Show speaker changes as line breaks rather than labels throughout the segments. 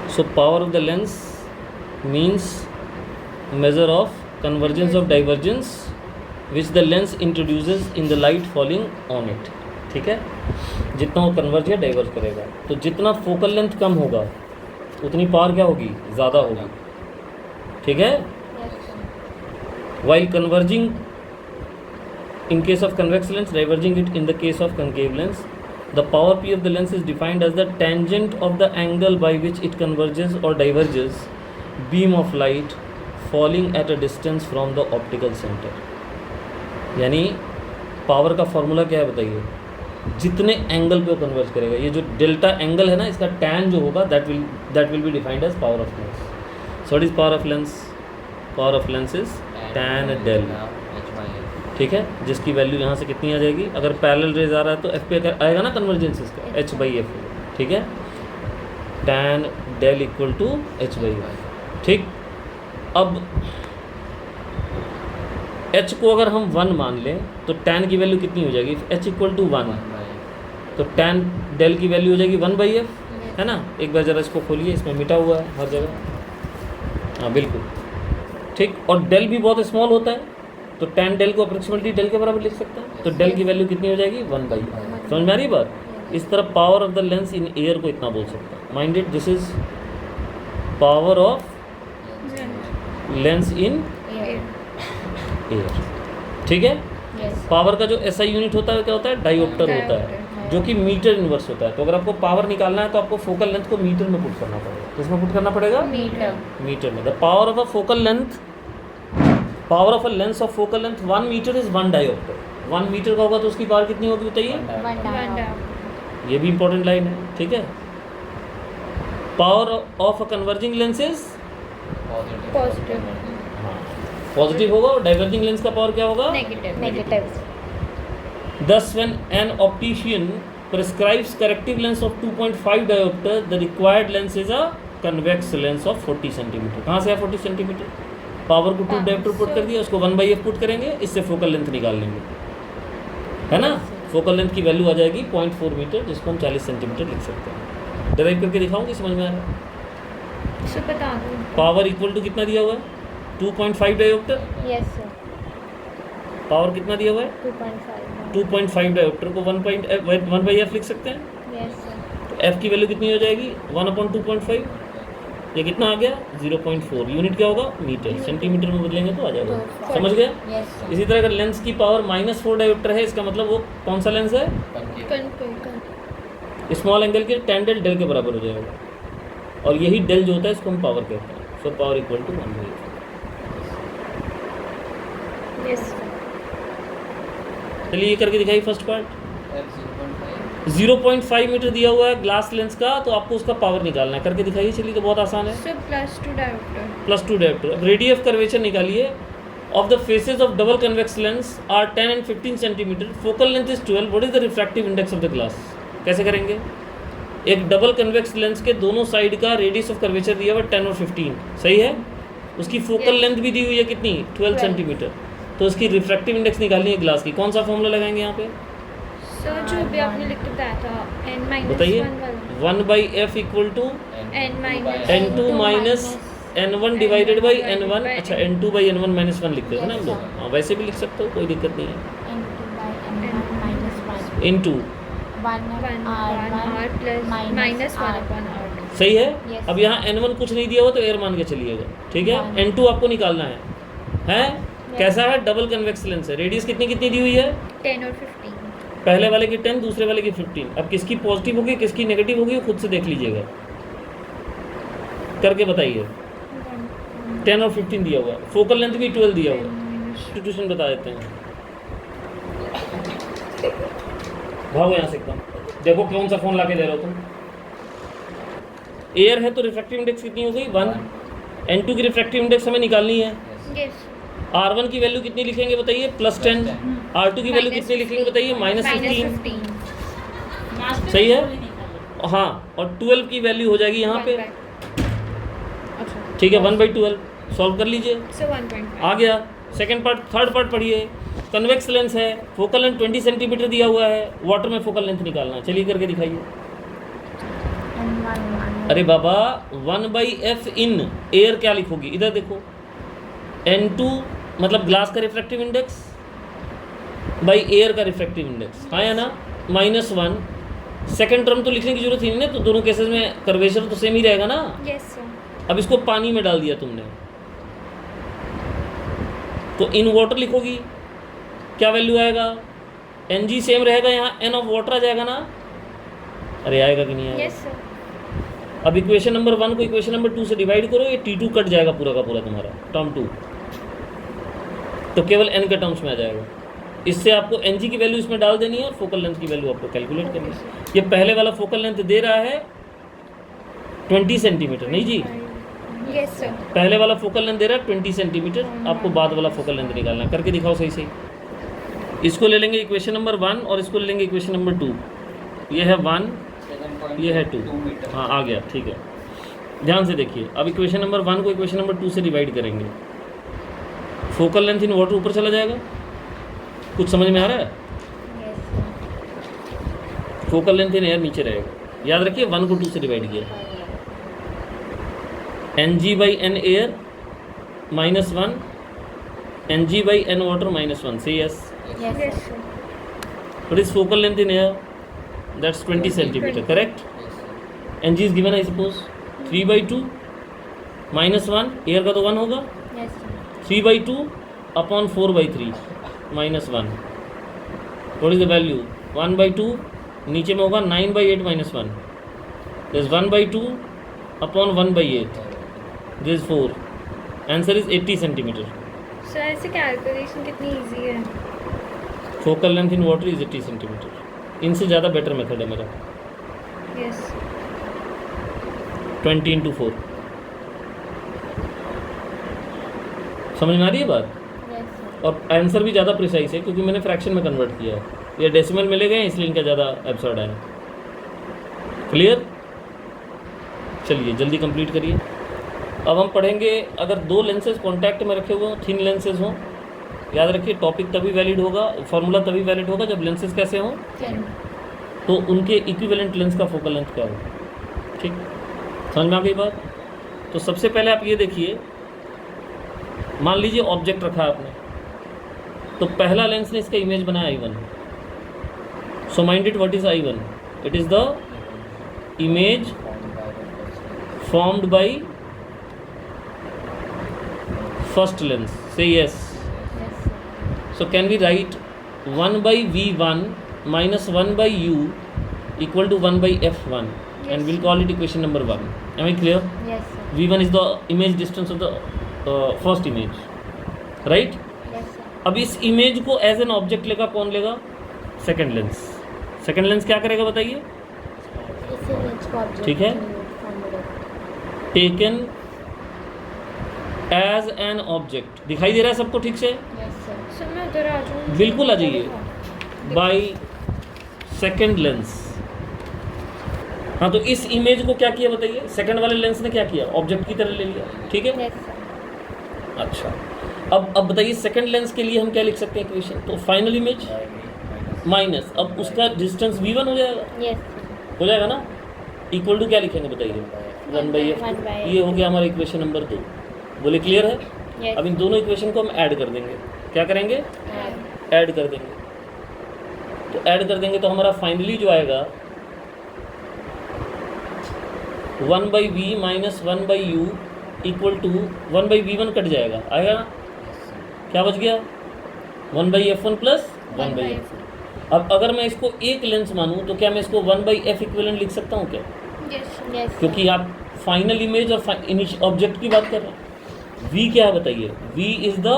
So power of the lens means measure of convergence of divergence which the lens introduces in the light falling on it. ठीक है, जितना वो converge या diverge करेगा, तो जितना फोकल लेंथ कम होगा उतनी पावर क्या होगी, ज़्यादा होगी. ठीक है. While converging in case of convex lens, diverging it in the case of concave lens, the power P of the lens is defined as the tangent of the angle by which it converges or diverges beam of light falling at a distance from the optical center. यानी power का formula क्या है बताइए, जितने angle पे वो converge करेगा. ये जो डेल्टा एंगल है ना, इसका टैन जो होगा that will be defined as power of lens. So what is power of lens? Power of lens is tan del. ठीक है, जिसकी वैल्यू यहाँ से कितनी आ जाएगी, अगर पैरेलल रेज आ रहा है तो एफ पे आएगा ना कन्वर्जेंस इसका, एच बाई एफ. ठीक है, tan del equal to H by F. ठीक, अब एच को अगर हम 1 मान लें तो टैन की वैल्यू कितनी हो जाएगी, एच इक्वल टू 1, तो टैन डेल की वैल्यू हो जाएगी 1 बाई एफ, है ना. एक बार ज़रा इसको खोलिए, इसमें मिटा हुआ है हर जगह. हाँ बिल्कुल ठीक. और डेल भी बहुत स्मॉल होता है, तो टैन डेल को अप्रोक्सीमेटली डेल के बराबर लिख सकते हैं. तो डेल की वैल्यू कितनी हो जाएगी, 1 बाई एफ. समझ में आ रही बात. इस तरह power of the lens in air को इतना बोल सकते हैं. Minded, this is power of lens in air. ठीक है. पावर का जो एसआई यूनिट होता है क्या होता है, डायोप्टर होता है, जो कि मीटर इनवर्स होता है. तो अगर आपको पावर निकालना है तो आपको फोकल लेंथ को मीटर में पुट करना पड़ेगा. किसमें पुट करना पड़ेगा, मीटर में. The power of a focal length, power of a lens of focal length 1 meter is 1 diopter. 1 meter का होगा तो उसकी पावर कितनी होगी बताइए. ये भी इंपॉर्टेंट लाइन है. ठीक है. Power of a converging lens is positive होगा, और डाइवर्जिंग लेंस का पावर क्या होगा,
negative.
Thus, when an optician prescribes corrective lens of 2.5 diopter, the required lens is a convex lens of 40 cm. कहाँ से है 40 cm? पावर को 2 dioptre put कर दिया, उसको 1 बाई एफ पुट करेंगे, इससे फोकल लेंथ निकाल लेंगे, है ना. फोकल लेंथ की वैल्यू आ जाएगी 0.4 मीटर, जिसको हम 40 सेंटीमीटर लिख सकते हैं. डिराइव करके दिखाऊंगी, समझ में आ रहा है.
बता दो.
पावर इक्वल टू कितना दिया हुआ है, 2.5 डायोप्टर.
Yes sir.
पावर कितना दिया हुआ है, 2.5 डायोप्टर को 1 बाई एफ लिख सकते हैं.
Yes sir.
तो एफ की वैल्यू कितनी हो जाएगी, 1/2.5. ये कितना आ गया, 0.4. यूनिट क्या होगा, मीटर. सेंटीमीटर में बदलेंगे तो आ जाएगा. समझ गया.
यस.
इसी तरह अगर लेंस की पावर -4 डायोप्टर है, इसका मतलब वो कौन सा लेंस है, स्मॉल एंगल के टैन डेल डेल के बराबर हो जाएगा. और यही डेल जो होता है इसको हम पावर कहते हैं. So power equal to 1 by F.
Yes.
चलिए ये करके दिखाइए फर्स्ट पार्ट. 0.5 मीटर दिया हुआ है ग्लास लेंस का, तो आपको उसका पावर निकालना है. करके दिखाइए. चलिए तो बहुत आसान है.
+2
डायोप्टर. अब रेडियस कर्वेचर निकालिए. Of the faces of double convex lens are 10 and 15 centimeter. Focal length is 12. What is the refractive index of the glass? कैसे करेंगे. एक डबल कन्वेक्स लेंस के दोनों साइड का रेडियस ऑफ कर्वेचर दिया हुआ 10 और 15. सही है. उसकी फोकल लेंथ भी दी हुई है कितनी, 12 सेंटीमीटर. तो उसकी रिफ्रैक्टिव इंडेक्स निकालनी है ग्लास की. कौन सा फॉर्मूला लगाएंगे यहाँ पे,
सर जो भी आपने लिख के बताया था, n-1
बताइए. 1 by F equal to n2 minus n1 divided by n1. अच्छा, n2 बाई n1 माइनस 1 लिखते थे ना हम लोग. हाँ वैसे भी लिख सकते हो, कोई दिक्कत नहीं है. इंटू सही है.
Yes.
अब यहाँ n1 कुछ नहीं दिया हुआ तो एयर मान के चलिएगा. ठीक है. n2 आपको निकालना है. कैसा है, डबल कन्वेक्स लेंस है. रेडियस कितनी कितनी दी हुई है,
10 और 15.
पहले वाले की 10, दूसरे वाले की 15. अब किसकी पॉजिटिव होगी किसकी नेगेटिव होगी खुद से देख लीजिएगा, करके बताइए. 10 और 15 दिया हुआ है. फोकल लेंथ भी 12 दिया हुआ है. इंस्टीट्यूशन बता देते हैं. भागो यहाँ से एकदम. देखो कौन सा फोन लाके दे रहे हो तुम. एयर है तो रिफ्रैक्टिव इंडेक्स कितनी हो गई, 1. n2 की रिफ्रैक्टिव इंडेक्स हमें निकालनी है.
यस.
R1 की वैल्यू कितनी लिखेंगे बताइए, +10. R2 की वैल्यू कितनी लिखेंगे बताइए, -15. सही है. हाँ, और 12 की वैल्यू हो जाएगी यहाँ पे. ठीक है, 1/12. सॉल्व कर लीजिए. आ गया. सेकंड पार्ट, थर्ड पार्ट पढ़िए. कन्वेक्स लेंस है, फोकल लेंथ 20 सेंटीमीटर दिया हुआ है. वाटर में फोकल लेंथ निकालना है. चलिए करके दिखाइए. अरे बाबा 1/f इन एयर क्या लिखोगी, इधर देखो, n2 मतलब ग्लास का रिफ्रैक्टिव इंडेक्स बाई एयर का रिफ्रैक्टिव इंडेक्स, हाँ या ना, -1। सेकेंड टर्म तो लिखने की जरूरत ही नहीं ना, तो दोनों केसेस में कर्वेचर तो सेम ही रहेगा ना।
Yes sir.
अब इसको पानी में डाल दिया तुमने, तो इन वाटर लिखोगी, क्या वैल्यू आएगा, Ng सेम रहेगा, यहाँ n ऑफ वाटर आ जाएगा ना। अरे आएगा कि नहीं आएगा?
Yes sir.
अब इक्वेशन नंबर 1 को इक्वेशन नंबर 2 से डिवाइड करो, ये T2 कट जाएगा पूरा का पूरा तुम्हारा टर्म 2, तो केवल n के टर्म्स में आ जाएगा। इससे आपको Ng की वैल्यू इसमें डाल देनी है और फोकल लेंथ की वैल्यू आपको कैलकुलेट करनी है। ये पहले वाला फोकल लेंथ दे रहा है 20 सेंटीमीटर, नहीं जी,
यस सर।
पहले वाला फोकल लेंथ दे रहा है 20 सेंटीमीटर, आपको बाद वाला फोकल लेंथ निकालना है, करके दिखाओ सही सही। इसको ले लेंगे इक्वेशन नंबर 1 और इसको ले लेंगे इक्वेशन नंबर 2। ये है 1, ये है 2, हाँ आ गया, ठीक है। ध्यान से देखिए, अब इक्वेशन नंबर 1 को इक्वेशन नंबर 2 से डिवाइड करेंगे, फोकल लेंथ इन वाटर ऊपर चला जाएगा, कुछ समझ में आ रहा है? फोकल लेंथ इन एयर नीचे रहेगा, याद रखिए 1 को 2 से डिवाइड किया, Ng/n air -1, Ng/n water -1, say yes.
Yes sir.
What is focal length in air? That's 20 centimeter, correct? Ng is given I suppose 3/2 -1, air का तो 1 होगा, 3/2 upon 4/3 -1, what is the value? 1/2 नीचे में होगा 9/8 -1, this is 1/2 upon 1/8, this is 4, answer is 80 centimetre.
Sir ऐसे calculation कितनी easy है।
Focal length in water is 80 centimetre, इनसे ज़्यादा बेटर मेथड है मेरा,
यस।
20 × 4। समझ में आ रही है बात? और आंसर भी ज़्यादा प्रिसाइज है क्योंकि मैंने फ्रैक्शन में कन्वर्ट किया है, ये डेसिमल में ले गए इसलिए इनका ज़्यादा एब्सर्ड आया। क्लियर? चलिए जल्दी कंप्लीट करिए। अब हम पढ़ेंगे, अगर दो लेंसेज कांटेक्ट में रखे हुए हों, थिन लेंसेज हों, याद रखिए टॉपिक तभी वैलिड होगा, फॉर्मूला तभी वैलिड होगा जब लेंसेज कैसे हों, तो उनके इक्विवेलेंट लेंस का फोकल लेंथ क्या हो। ठीक, समझ में आ गई बात? तो सबसे पहले आप ये देखिए, मान लीजिए ऑब्जेक्ट रखा आपने, तो पहला लेंस ने इसका इमेज बनाया I1, so mind it what is I1, it is the image formed by first lens, say yes. So can we write 1/v1 minus 1/u equal to 1/f1, and we'll call it equation number 1. Am I clear?
Yes, sir.
v1 is the image distance of the first image, right?
Yes, sir.
अब इस image को as an object लेगा कौन लेगा? Second lens. Second lens क्या करेगा बताइए?
इस image को object
ठीक है।
formula।
Taken as an object, दिखाई दे रहा है सबको ठीक से?
Yes, sir.
सर मैं उधर आ जाऊँ?
बिल्कुल आ जाइए। By second lens. हाँ, तो इस इमेज को क्या किया बताइए? सेकेंड वाले लेंस ने क्या किया? ऑब्जेक्ट की तरह ले लिया, ठीक है?
Yes, sir.
अच्छा, अब बताइए सेकेंड लेंस के लिए हम क्या लिख सकते हैं इक्वेशन? तो फाइनल इमेज माइनस, अब उसका डिस्टेंस v1 हो जाएगा,
Yes, sir.
हो जाएगा ना? इक्वल टू क्या लिखेंगे बताइए? 1/f।
1/f।
ये हो गया हमारा इक्वेशन नंबर 2। बोले क्लियर है?
Yes.
अब इन दोनों इक्वेशन को हम ऐड कर देंगे। क्या करेंगे?
Add.
ऐड कर देंगे। तो ऐड कर देंगे तो हमारा फाइनली जो आएगा 1/v minus 1/u equal to 1/v1 cut जाएगा, आएगा ना? क्या बच गया? 1/f1 plus 1/f। अब अगर मैं इसको एक लेंस मानूं तो क्या मैं इसको 1/f इक्विवेलेंट लिख सकता हूँ क्या?
यस।
Yes, sir.
क्योंकि आप फाइनल इमेज और ऑब्जेक्ट की बात कर रहे हैं। v क्या है बताइए? v is the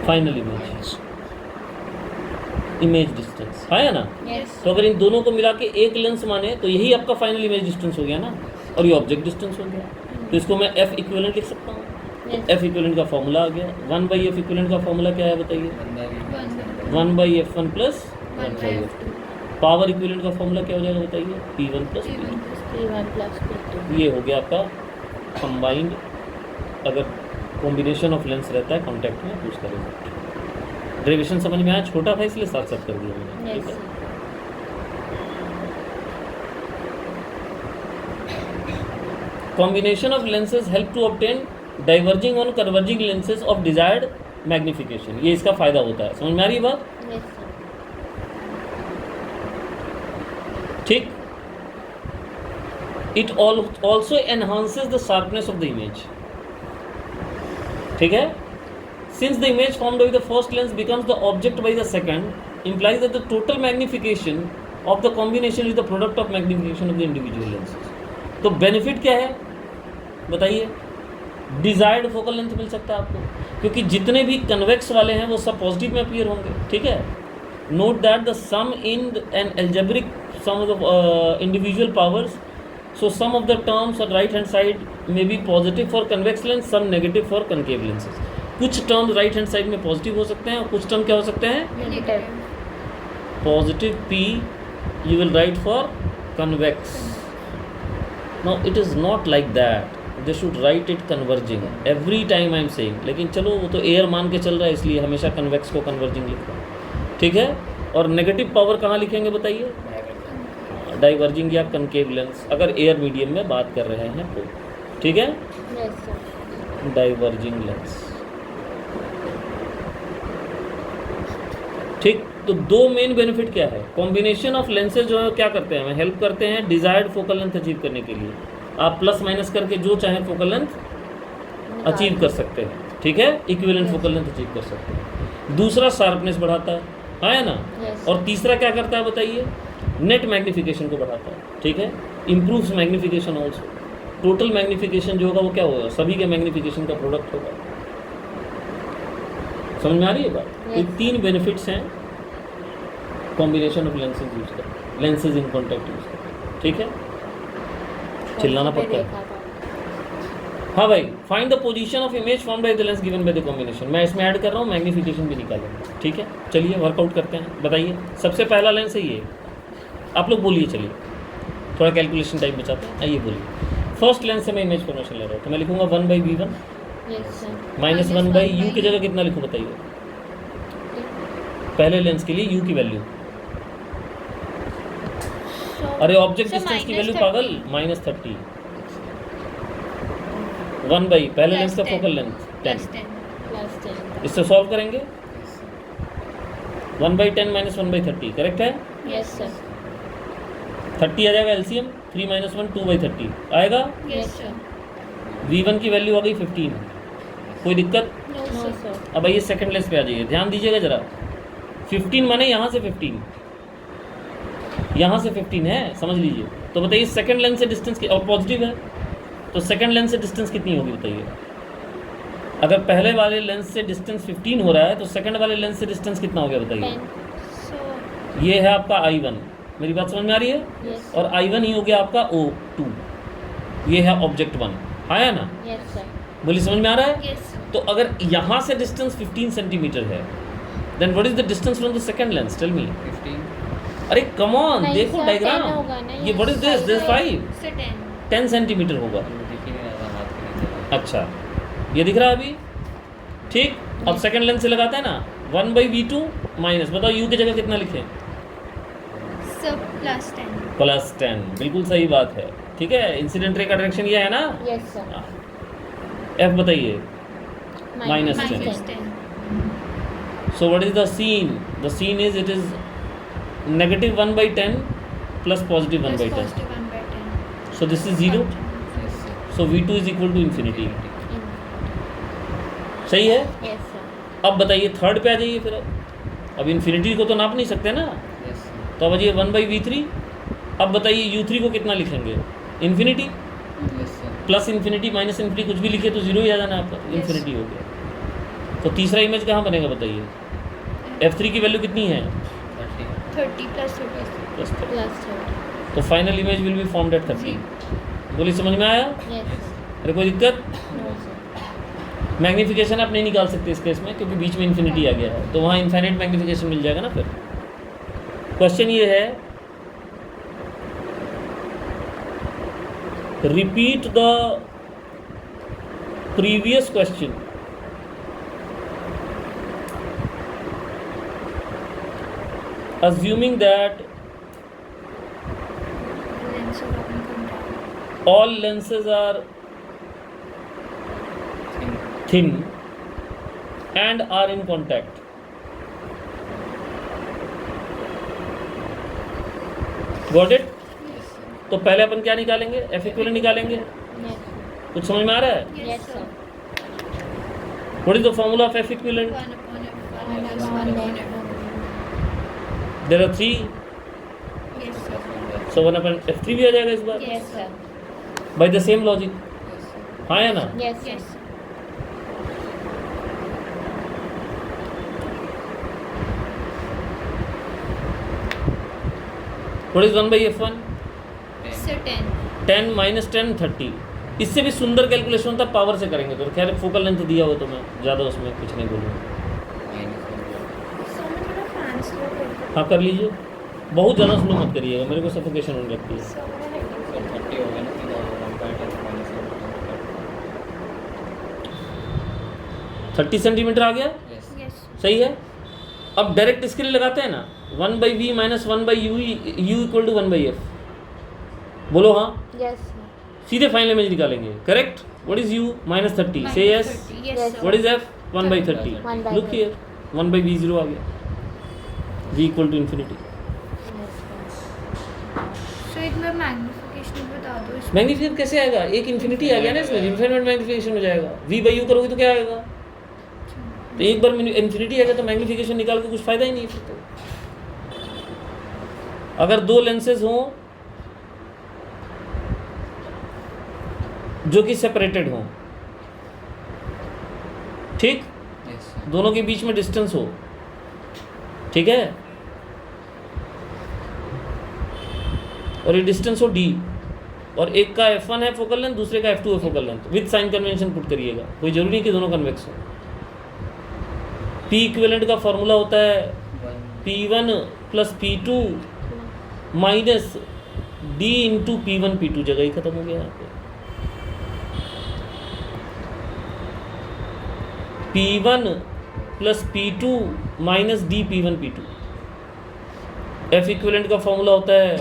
final image distance, है ना?
Yes.
तो अगर इन दोनों को मिला के एक लेंस माने तो यही आपका फाइनल इमेज डिस्टेंस हो गया ना, और ये ऑब्जेक्ट डिस्टेंस हो गया। तो इसको मैं f इक्विवेलेंट लिख सकता हूँ।
Yes.
f इक्विवेलेंट का फॉर्मूला आ गया। 1/f इक्विवेलेंट का फॉर्मूला क्या है बताइए? 1/f1 plus 1/f2। Power equivalent का फॉर्मूला क्या हो जाएगा बताइए? p1 plus p2।
P1 plus P2.
ये हो गया आपका कंबाइंड, अगर कॉम्बिनेशन ऑफ लेंस रहता है कॉन्टैक्ट में, उसका रिजल्ट। डेरिवेशन समझ में आया? छोटा था इसलिए साथ साथ कर दिया मैंने,
Yes,
ठीक है?
sir.
Combination of lenses help to obtain diverging और converging lenses of desired magnification. ये इसका फायदा होता है, समझ में आ रही है बात?
Yes, sir.
ठीक। It also enhances the sharpness of the image. ठीक है। Since the image formed by the first lens becomes the object by the second implies that the total magnification of the combination is the product of magnification of the individual lenses। तो benefit क्या है बताइए? Desired focal length मिल सकता है आपको, क्योंकि जितने भी कन्वेक्स वाले हैं वो सब पॉजिटिव में अपीयर होंगे। ठीक है। Note that the sum in an algebraic sum of the individual powers, so some of the terms on right hand side may be positive for convex lens, some negative for concave lenses। कुछ term right hand side में positive हो सकते हैं और कुछ term क्या हो सकते हैं?
Negative.
Positive P you will write for convex। Now it is not like that, they should write it converging every time I am saying। लेकिन चलो वो तो एयर मान के चल रहा है, इसलिए हमेशा कन्वेक्स को कन्वर्जिंग लिखो। ठीक है। और नेगेटिव पावर कहाँ लिखेंगे बताइए? डाइवर्जिंग या कनकेव लेंस, अगर एयर मीडियम में बात कर रहे हैं तो। ठीक है।
Yes, sir.
Diverging lens. ठीक। तो दो मेन बेनिफिट क्या है? कॉम्बिनेशन ऑफ लेंसेज जो है क्या करते हैं, हमें हेल्प करते हैं डिजायर्ड फोकल लेंथ अचीव करने के लिए। आप प्लस माइनस करके जो चाहे फोकल लेंथ अचीव कर सकते हैं। ठीक है। इक्विवेलेंट फोकल लेंथ अचीव कर सकते हैं। दूसरा शार्पनेस बढ़ाता है ना?
Yes.
और तीसरा क्या करता है बताइए? नेट मैग्निफिकेशन को बढ़ाता है। ठीक है। Improves magnification also. Total magnification जो होगा वो क्या होगा? सभी के मैग्निफिकेशन का प्रोडक्ट होगा। समझ में आ रही है बात?
Yes.
ये तीन बेनिफिट्स हैं कॉम्बिनेशन ऑफ लेंसेज यूज कर, लेंसेज इन कॉन्टैक्ट यूज कर। ठीक है। चिल्लाना पड़ता है।
देखा था।
हाँ भाई, find the position of image formed by the lens given by the combination. मैं इसमें ऐड कर रहा हूँ, मैग्निफिकेशन भी निकालेंगे। ठीक है। चलिए वर्कआउट करते हैं। बताइए सबसे पहला लेंस है ये, आप लोग बोलिए। चलिए थोड़ा कैलकुलेशन टाइम बचाते हैं। आइए बोलिए। फर्स्ट लेंस से मैं इमेज फॉर्मेशन ले रहा हूँ, तो मैं लिखूंगा 1/V1
Yes, sir.
Minus 1/U की जगह कितना लिखूँ बताइए? पहले लेंस के लिए U की वैल्यू। अरे ऑब्जेक्ट डिस्टेंस की वैल्यू पागल, -30। 1/, पहले लेंस का फोकल लेंथ 10।
Plus 10.
इससे सॉल्व करेंगे। 1/10 - 1/30 करेक्ट है।
Yes, sir.
30 आ जाएगा एलसीएम। 3 - 1 2/30 आएगा।
Yes, sir.
V1 की वैल्यू आ गई 15। कोई दिक्कत?
No,
No,
sir.
sir.
अब आइए सेकंड लेंस पे आ जाइए, ध्यान दीजिएगा जरा। 15 माने यहाँ से 15, यहाँ से 15 है, समझ लीजिए। तो बताइए सेकंड लेंस से डिस्टेंस की, और पॉजिटिव है तो सेकंड लेंस से डिस्टेंस कितनी होगी बताइए? अगर पहले वाले लेंस से डिस्टेंस 15 हो रहा है तो सेकंड वाले लेंस से डिस्टेंस कितना हो गया बताइए?
10.
So,
ये है आपका I1, मेरी बात समझ में आ रही है?
Yes.
और I1 ही हो गया आपका O2, ये है ऑब्जेक्ट 1, आया ना?
Yes, sir.
बोलिए समझ में आ रहा है?
yes.
तो अगर यहाँ से डिस्टेंस 15 सेंटीमीटर है, then what is the distance from the second lens? Tell me.
15।
अरे कम ऑन,
नहीं
देखो
sir, 10
डायग्राम।
होगा ना,
ये what is this? This 5
So 10.
10 centimetre होगा।
दिख ही नहीं रहा था, हाथ के नीचे।
अच्छा, ये दिख रहा है अभी? ठीक। अब सेकंड लेंस से लगाते हैं ना, 1/V2 माइनस, बताओ U की जगह कितना लिखें?
So plus 10.
+10, बिल्कुल सही बात है। ठीक है। इंसिडेंट रे का डायरेक्शन ये है ना?
Yes, sir.
F बताइए। Minus 10.
Minus 10.
So what is the scene? The scene is, it is -1/10 plus +1/10.
Plus positive 1/10.
So this is 0.
Yes, sir.
So V2 is equal to infinity.
In.
सही है।
Yes, sir.
अब बताइए third पे आ जाइए फिर। अब infinity को तो नाप नहीं सकते ना,
Yes, sir.
तो अब आइए 1/V3। अब बताइए U3 को कितना लिखेंगे? Infinity.
Yes, sir.
Plus infinity minus infinity कुछ भी लिखे तो 0 ही आ जाना आपका,
Yes.
इन्फिनिटी हो गया। तो तीसरा इमेज कहाँ बनेगा बताइए? F3 की वैल्यू कितनी है?
30.
30 plus 30.
Plus 30.
Plus 30.
तो final image will be formed at 30। बोलिए समझ में आया?
Yes, sir.
अरे कोई दिक्कत?
No, sir.
मैग्नीफिकेशन आप नहीं निकाल सकते इस केस में, क्योंकि बीच में इन्फिनिटी आ गया है, तो वहाँ इनफाइनाइट मैग्नीफिकेशन मिल जाएगा ना। फिर क्वेश्चन ये है, repeat the previous question assuming that
Lens of open contact.
all lenses are thin and are in contact. Got it?
Yes, sir.
तो पहले अपन क्या निकालेंगे? एफ इक्विवेलेंट निकालेंगे.
Yes, sir.
कुछ समझ में आ रहा है?
Yes, sir.
What is the formula of F equivalent?
1 upon F1
One
minus
upon
1 upon
F1.
F2.
There are 3,
Yes, sir.
so 1 upon F3 भी आ जाएगा इस बार.
Yes, sir.
By the same logic.
Yes, sir.
हाँ या ना?
Yes, sir.
Yes, sir.
What is 1 by F1?
10.
So 10.
10 minus 10 30. इससे भी सुंदर calculation होता है, पावर से करेंगे तो. खैर फोकल लेंथ दिया हो तो मैं ज़्यादा उसमें कुछ नहीं बोलूँगा.
Minus 1.
So मैं थोड़ा फैन स्लो करके.
हाँ कर लीजिए. बहुत ज़्यादा स्लो मत करिएगा, मेरे को सफोकेशन होने लगती है.
So मैं heading
So 30 हो गया ना, सीधा 1.8 minus 1.
30 सेंटीमीटर आ गया.
Yes.
Yes.
सही है. अब डायरेक्ट इसके लिए लगाते हैं ना, 1 by v minus 1 by u equal to 1 by f. बोलो हाँ.
Yes, sir.
सीधे फाइनल इमेज निकालेंगे. Correct. What is u? Minus 30. से yes.
Yes,
Yes,
sir.
What इज f? 1 by 30.
1 by
look here, 1 by v0 आ गया. v equal to infinity.
Yes, sir.
So एक मैं मैग्निफिकेशन बता दो इसमें.
मैग्नीफिकेशन कैसे आएगा? एक इन्फिनिटी आ गया ना इसमें, इन्फिनिट मैग्नीफिकेशन हो जाएगा. v by u करोगे तो क्या आएगा? तो एक बार इन्फिनिटी आ गया तो मैग्नीफिकेशन निकाल के कुछ फायदा ही नहीं है फिर तो. अगर दो लेंसेज हों जो कि सेपरेटेड हों, ठीक,
Yes, sir.
दोनों के बीच में डिस्टेंस हो, ठीक है, और ये डिस्टेंस हो d, और एक का f1 है फोकल लेंथ, दूसरे का f2 है focal length, with sign convention put करिएगा. कोई जरूरी नहीं कि दोनों कन्वेक्स हो. p इक्विवेलेंट का फॉर्मूला होता है
1.
p1 plus p2 minus d into p1 p2. जगह ही खत्म हो गया यहाँ पे. p1 plus p2 minus d p1 p2. f equivalent का फॉर्मूला होता है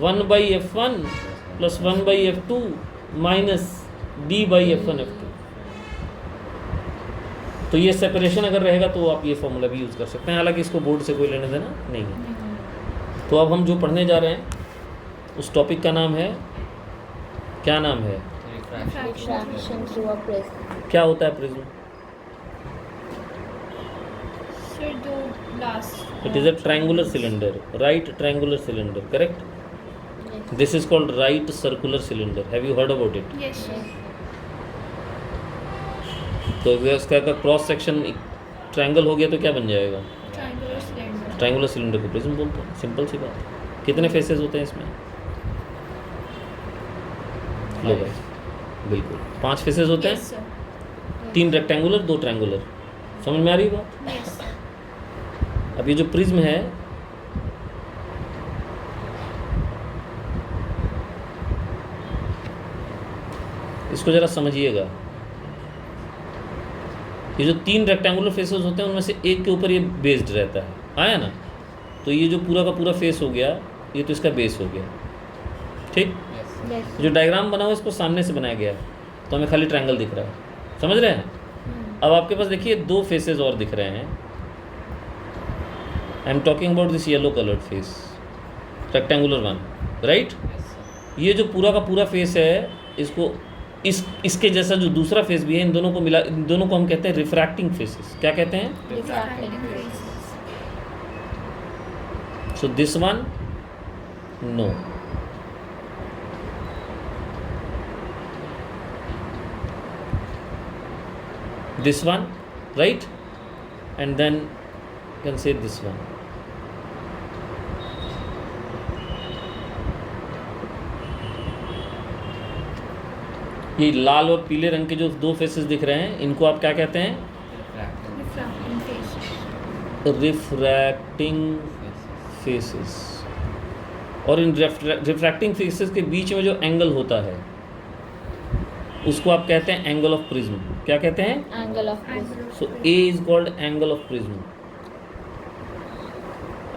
1 by f1 plus 1 by f2 minus d by f1 f2. तो ये सेपरेशन अगर रहेगा तो आप ये फॉर्मूला भी यूज़ कर सकते हैं. हालांकि इसको बोर्ड से कोई लेने देना नहीं है. तो अब हम जो पढ़ने जा रहे हैं उस टॉपिक का नाम है, क्या नाम है?
Refraction.
Refraction through a prism.
क्या होता है प्रिज्म?
Sir दो last.
It is a triangular cylinder, right triangular cylinder, correct.
Yes.
This is called right circular cylinder. Have you heard about it?
Yes, sir.
तो इसका अगर cross section triangle हो गया तो क्या बन जाएगा?
Triangular cylinder.
ट्रायंगुलर सिलेंडर को प्रिज्म बोलते हैं. सिंपल सी बात है. कितने फेसेस होते हैं इसमें? लो भाई, बिल्कुल 5 फेसेस होते
Yes,
हैं.
sir.
3 rectangular, 2 triangular. समझ में आ रही बात?
Yes, sir.
अब ये जो प्रिज्म है, इसको जरा समझिएगा. ये जो 3 रेक्टेंगुलर फेसेस होते हैं उनमें से एक के ऊपर ये बेस्ड रहता है, आया ना. तो ये जो पूरा का पूरा फेस हो गया, ये तो इसका बेस हो गया, ठीक.
Yes, sir.
Yes.
जो डायग्राम बना हुआ है इसको सामने से बनाया गया है तो हमें खाली ट्रायंगल दिख रहा है. समझ रहे हैं? अब आपके पास देखिए 2 फेसेस और दिख रहे हैं. I am talking about this yellow coloured face, rectangular one, right.
Yes, sir.
ये जो पूरा का पूरा फेस है, इसको इसके जैसा जो दूसरा फेस भी है, इन दोनों को मिला, इन दोनों को हम कहते हैं रिफ्रैक्टिंग फेसेस. क्या कहते हैं?
Refracting
Refracting
rays.
rays.
So this one no. This one, right? And then you can say this one. ये लाल और पीले रंग के जो 2 फेसेस दिख रहे हैं, इनको आप क्या कहते हैं?
Refracting.
Refracting faces.
Refracting
Faces.
Faces. और इन रिफ्रैक्टिंग फेसेस के बीच में जो एंगल होता है उसको आप कहते हैं एंगल ऑफ प्रिज्म. क्या कहते हैं?
Angle of prism.
Angle of
so
prism.
A is called angle of prism.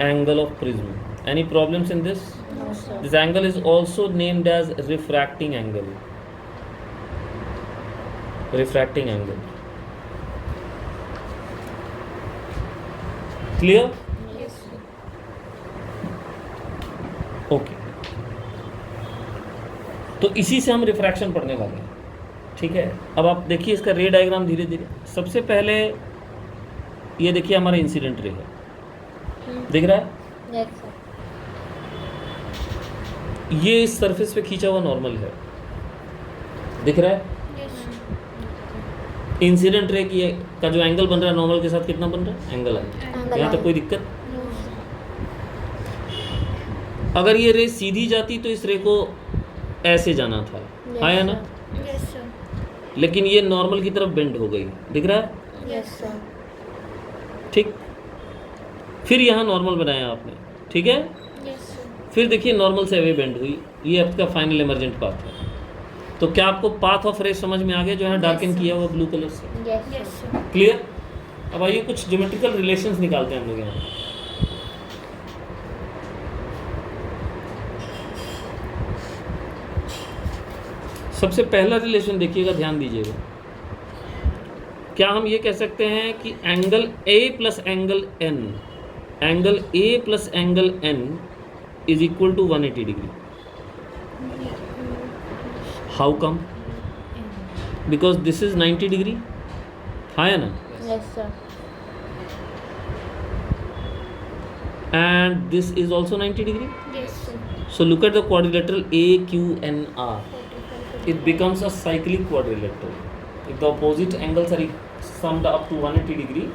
Angle of prism. Any problems in this?
No, sir.
This angle is also named as refracting angle. Refracting angle. Clear?
Yes, sir.
Okay तो इसी से हम refraction पढ़ने वाले हैं, ठीक है। अब आप देखिए इसका रे डायग्राम धीरे धीरे। सबसे पहले ये देखिए हमारा इंसिडेंट रे है, दिख रहा है?
Yes, sir.
ये इस सरफेस पे खींचा हुआ नॉर्मल है, दिख रहा है?
Yes.
इंसिडेंट रे की का जो एंगल बन रहा है नॉर्मल के साथ कितना बन रहा है? एंगल आई।
Angle
यहाँ तक
I.
कोई दिक्कत?
No, sir.
अगर ये रे सीधी जाती तो इस रे को ऐसे जाना था,
Yes,
हाँ या ना?
sir.
Yes, sir.
लेकिन ये नॉर्मल की तरफ बेंड हो गई, दिख रहा है?
Yes, sir.
ठीक। फिर यहाँ नॉर्मल बनाया आपने, ठीक है।
Yes, sir.
फिर देखिए नॉर्मल से अवे बेंड हुई, ये आपका फाइनल इमर्जेंट पाथ है। तो क्या आपको पाथ ऑफ रे समझ में आ गया जो यहाँ डार्कन किया हुआ ब्लू कलर से?
Yes,
Yes,
sir.
sir.
Clear? अब आइए कुछ ज्योमेट्रिकल रिलेशंस निकालते हैं हम लोग यहाँ। सबसे पहला रिलेशन देखिएगा, ध्यान दीजिएगा। क्या हम ये कह सकते हैं कि angle A plus angle N, angle A plus angle N is equal to 180 degree? How come? Because this is 90 degree, हाँ या ना?
Yes, sir.
And this is also 90 degree.
Yes, sir.
So look at the quadrilateral AQNR. It becomes a cyclic quadrilateral. If the opposite angles are summed up to 180 degree,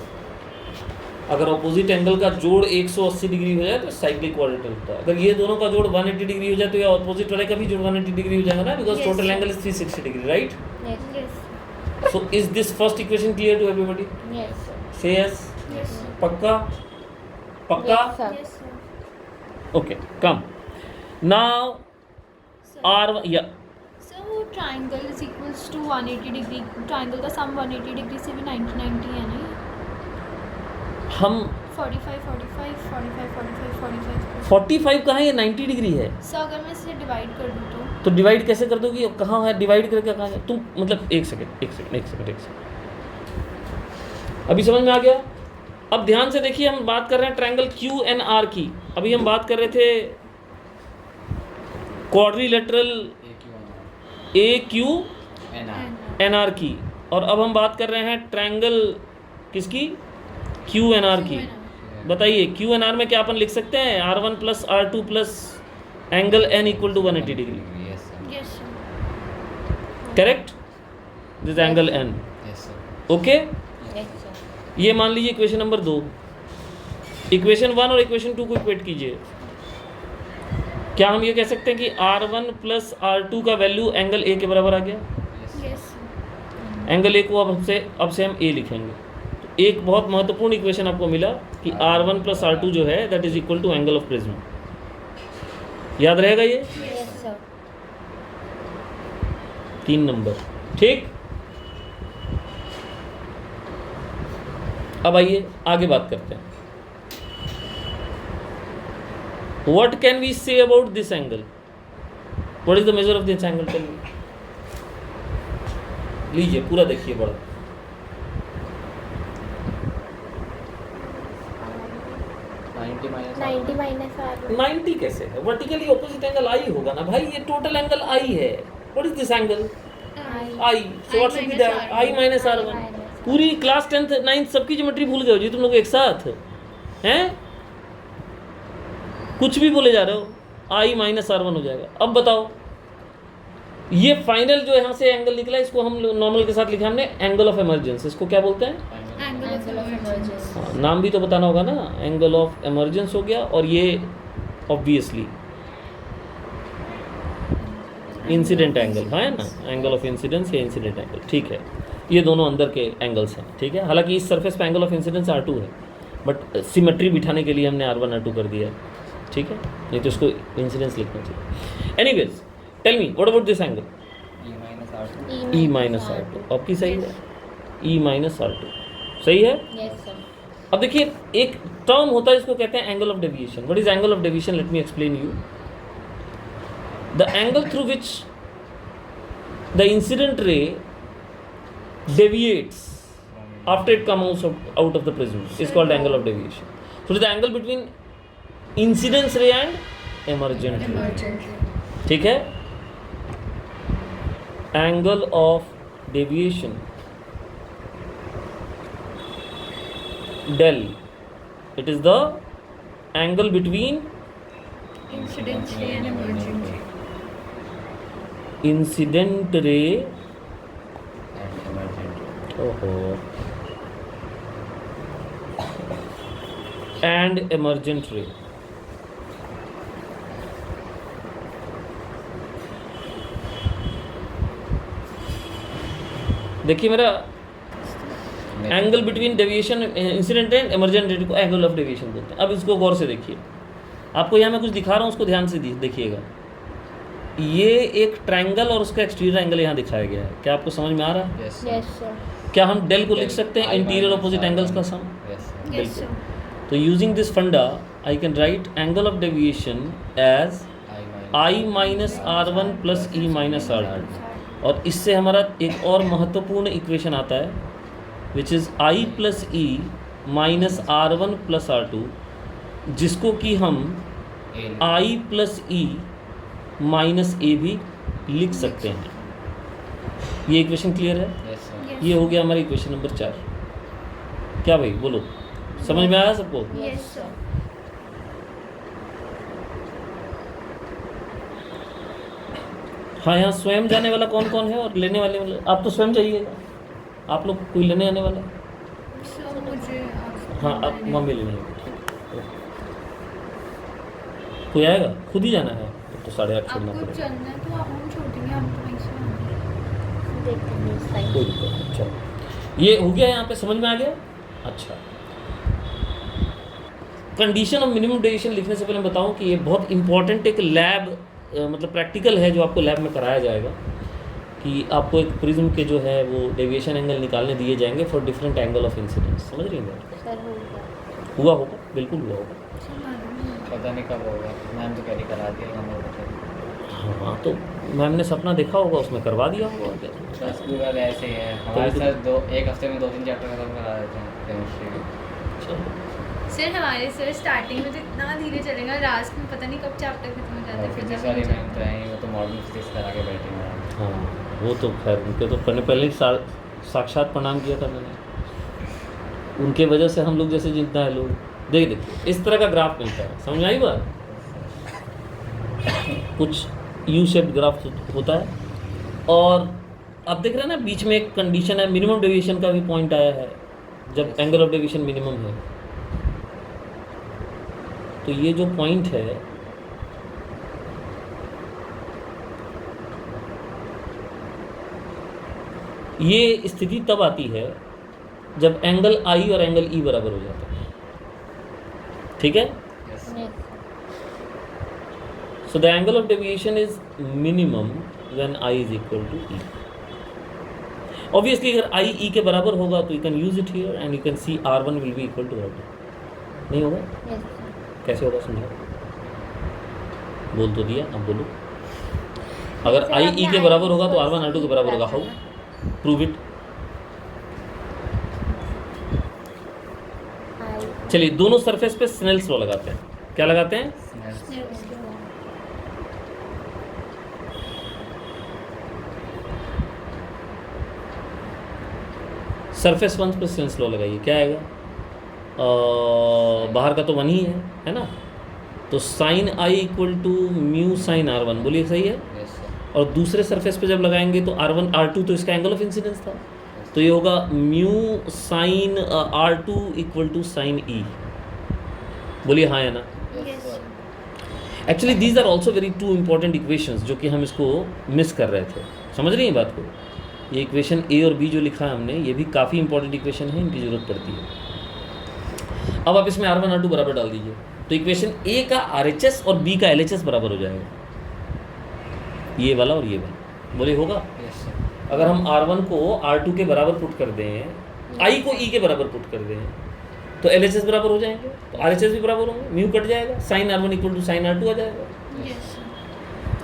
अगर opposite angle का जोड़ 180 degree हो जाए तो cyclic quadrilateral होता है। अगर ये दोनों का जोड़ 180 डिग्री हो जाए तो ये opposite वाले का भी जोड़ 180 डिग्री हो जाएगा ना, because
Yes,
total
sir.
angle is 360 degree, right?
Yes.
Yes.
So is this first equation clear to everybody?
Yes, sir.
Say yes.
Yes, sir.
पक्का? पक्का?
Yes, sir.
Yes, sir.
Okay, come. Now
Sir.
R, yeah.
So वो triangle is equals to 180 degree. Triangle का sum 180 degree से भी 90 90 है ना?
हम
45 45 45 45 45.
45 कहाँ है? ये 90 डिग्री है।
So अगर मैं इसे डिवाइड कर दूँ
तो डिवाइड कैसे कर दोगी? कहाँ है डिवाइड करके? कहाँ है तुम? मतलब एक सेकंड। अभी समझ में आ गया? अब ध्यान से देखिए, हम बात कर रहे हैं ट्रायंगल क्यू एन आर की। अभी हम बात कर रहे थे quadrilateral A Q N R की, और अब हम बात कर रहे हैं ट्रायंगल किसकी? क्यू एन आर की। बताइए क्यू एन आर में क्या अपन लिख सकते हैं? R1 plus R2 plus angle N equal to 180 degree,
Yes, sir.
Yes, sir.
Correct? This angle N,
Yes, sir.
Okay.
Yes, sir.
ये मान लीजिए इक्वेशन नंबर 2। इक्वेशन 1 और इक्वेशन 2 को इक्वेट कीजिए। क्या हम ये कह सकते हैं कि R1 प्लस R2 का वैल्यू एंगल ए के बराबर आ गया?
Yes, sir.
Yes, sir.
Angle A को अब से हम ए लिखेंगे। तो एक बहुत महत्वपूर्ण इक्वेशन आपको मिला कि R1 प्लस R2 जो है that is equal to angle of prism. याद रहेगा ये?
Yes, sir.
3 नंबर, ठीक। अब आइए आगे बात करते हैं। What can we say about this angle? What is the measure of this angle? Tell me. लीजिए पूरा देखिए बड़ा।
90 minus
90 minus R1.
90 कैसे है? वर्टिकली ऑपोजिट एंगल आई होगा ना भाई, ये टोटल एंगल आई है। What is this angle? I. So what should be that? I minus R1।
minus
पूरी क्लास 10th 9th सबकी ज्योमेट्री भूल गए हो जी तुम लोग एक साथ हैं? कुछ भी बोले जा रहे हो। आई माइनस R1 हो जाएगा। अब बताओ, ये फाइनल जो यहाँ से एंगल निकला इसको हम नॉर्मल के साथ लिखा हमने एंगल ऑफ इमर्जेंस। इसको क्या बोलते हैं?
Angle of
Angle of
emergence.
emergence.
हाँ, नाम भी तो बताना होगा ना। एंगल ऑफ इमर्जेंस हो गया, और ये ऑब्वियसली इंसिडेंट एंगल है ना, एंगल ऑफ इंसिडेंस या इंसिडेंट एंगल, ठीक है। ये दोनों अंदर के एंगल्स हैं, ठीक है। हालांकि इस सरफेस पे एंगल ऑफ इंसिडेंस R2 है, बट सिमेट्री बिठाने के लिए हमने R1 R2 कर दिया है, ठीक है। नहीं तो इसको इंसिडेंस लिखना चाहिए। Anyways tell me what about this angle?
E minus R2.
E minus R2 आपकी सही है। E माइनस R2 सही है।
Yes, sir.
अब देखिए एक टर्म होता है जिसको कहते हैं angle of deviation. What is angle of deviation? Let me explain you. the angle through which the incident ray deviates after it comes out of the prism is called angle of deviation. So it is the angle between incidence ray and emergent ray. ठीक है, angle of deviation del, it is the angle between
Incident ray and emergent ray.
incident ray
and emergent.
and emergent ray. देखिए मेरा angle between deviation incident and emergent ray को angle of deviation बोलते हैं. अब इसको गौर से देखिए, आपको यहाँ मैं कुछ दिखा रहा हूँ, उसको ध्यान से देखिएगा. ये एक ट्रायंगल और उसका एक्सटीरियर एंगल यहाँ दिखाया गया है. क्या आपको समझ में आ रहा है?
Yes,
Yes, sir.
क्या हम डेल को लिख सकते हैं
I
interior
minus
opposite
R1.
Angles का sum?
Yes, sir.
Yes, sir.
तो using this funda I can write angle of deviation as I minus R1 plus E minus R2. और इससे हमारा एक और महत्वपूर्ण इक्वेशन आता है which is I plus E minus R1 plus R2, जिसको कि हम I plus E minus A भी लिख सकते हैं. ये इक्वेशन क्लियर है?
Yes, sir.
Yes.
ये हो गया हमारा इक्वेशन नंबर 4. क्या भाई बोलो, समझ में आया सबको?
Yes, sir.
हाँ, यहाँ स्वयं जाने वाला कौन कौन है और लेने वाले आप तो स्वयं जाइएगा. आप लोग कोई लेने आने वाला है?
Sir, मुझे
हाँ, आप मम्मी लेने आएंगे. कोई आएगा? खुद ही जाना है तो 8:30 छोड़ना
आपको
पड़ेगा.
चलना है तो आप हम छोड़ देंगे, हम तो वहीं से आएंगे.
देखते हैं इस time.
कोई दिक्कत नहीं. चलो, ये हो गया, यहाँ पे समझ में आ गया. अच्छा, कंडीशन ऑफ मिनिमम डेविएशन लिखने से पहले मैं बताऊं कि ये बहुत इंपॉर्टेंट एक लैब मतलब प्रैक्टिकल है जो आपको लैब में कराया जाएगा. कि आपको एक प्रिज्म के जो है वो डेविएशन एंगल निकालने दिए जाएंगे for different angle of incidence. समझ रही हैं?
Sir, हो गया.
हुआ होगा, बिल्कुल हुआ होगा.
पता नहीं कब होगा, मैम तो कह रही करा दिया हम लोग को.
हाँ, तो मैम ने सपना देखा होगा, उसमें करवा दिया होगा. क्या
बस पूरा ऐसे ही है हमारे
तो-
सर. एक हफ्ते में 2-3 चैप्टर खत्म करा देते हैं केमिस्ट्री के.
चलो,
सर हमारे सर स्टार्टिंग में तो इतना धीरे चलेगा, लास्ट में पता नहीं कब चैप्टर खत्म हो जाता है.
फिजिक्स वाली मैम तो हैं ही, वो तो मॉडर्न फिजिक्स करा के बैठे हैं.
हाँ, वो तो खैर उनके तो पहले ही साक्षात प्रणाम किया था मैंने. उनके वजह से हम लोग जैसे जितना है लोग. देखिए इस तरह का ग्राफ मिलता है, समझ में आई बात? कुछ यू शेप्ड ग्राफ होता है और आप देख रहे हैं ना बीच में एक कंडीशन है, मिनिमम डेविएशन का भी पॉइंट आया है जब एंगल ऑफ डेविएशन मिनिमम है. तो ये जो पॉइंट है ये स्थिति तब आती है जब एंगल आई और एंगल ई बराबर हो जाता है. ठीक है?
Yes.
Yes.
So the angle of deviation is minimum when I is equal to E. Obviously अगर I E के बराबर होगा तो you can use it here and you can see R1 will be equal to R2. नहीं होगा?
Yes, sir.
कैसे होगा समझाओ. बोल तो दिया, अब बोलो. अगर I E के बराबर होगा तो R1 R2 के बराबर होगा. हाउ? Prove it.
I.
चलिए दोनों सरफेस पे स्नेल्स लॉ लगाते हैं. क्या लगाते हैं?
Yes.
सरफेस वन पे स्नेल्स लॉ लगाइए. क्या आएगा? बाहर का तो 1 ही है ना? तो sine I equal to mu sine R1. बोलिए सही है?
Yes, sir.
और दूसरे सरफेस पे जब लगाएंगे तो R1 R2 तो इसका एंगल ऑफ इंसिडेंस था, तो ये होगा mu sine R2 equal to sine e. बोलिए हाँ या ना?
Yes, sir.
Actually these are also very too important equations जो कि हम इसको मिस कर रहे थे. समझ रही हैं बात को? ये इक्वेशन ए और बी जो लिखा है हमने, ये भी काफ़ी इंपॉर्टेंट इक्वेशन है, इनकी ज़रूरत पड़ती है. अब आप इसमें R1 R2 बराबर डाल दीजिए तो इक्वेशन ए का RHS और बी का LHS बराबर हो जाएगा. ये वाला और ये वाला. बोलिए होगा?
Yes, sir.
अगर हम R1 को R2 के बराबर पुट कर दें, I को E के बराबर पुट कर दें तो LHS बराबर हो जाएंगे, तो RHS भी बराबर होंगे, म्यू कट जाएगा, sine R1 equal to sine R2 आ जाएगा.
Yes, sir.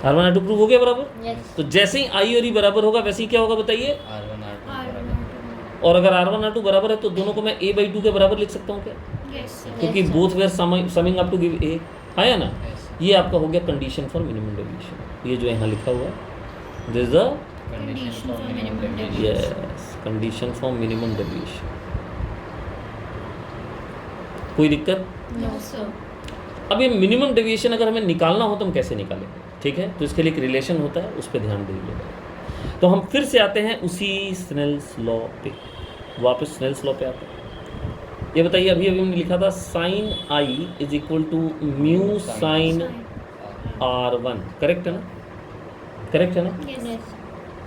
R1 R2 prove हो गया बराबर।
Yes.
तो जैसे ही I और E बराबर होगा वैसे ही क्या होगा बताइए।
R1 R2
R1
बराबर।
और अगर R1 R2 बराबर है तो दोनों को मैं A/2 के बराबर लिख सकता हूँ क्या,
Yes.
क्योंकि
Yes, sir.
Both where summing up to give A, हाँ या ना।
Yes.
ये आपका हो गया कंडीशन फॉर मिनिमम डेविएशन, ये जो यहाँ लिखा हुआ है this the
Condition for minimum
deviation.
deviation.
Yes condition for minimum deviation. कोई दिक्कत?
No.
sir.
अब ये मिनिमम डेविएशन अगर हमें निकालना हो तो हम कैसे निकालेंगे, ठीक है। तो इसके लिए एक रिलेशन होता है, उस पर ध्यान दीजिएगा। तो हम फिर से आते हैं उसी स्नेल्स लॉ पे, वापस स्नेल्स लॉ पे आते हैं। ये बताइए अभी अभी हमने लिखा था sine i is equal to mu sine R1, correct है ना, करेक्ट है ना।
Yes.
Yes.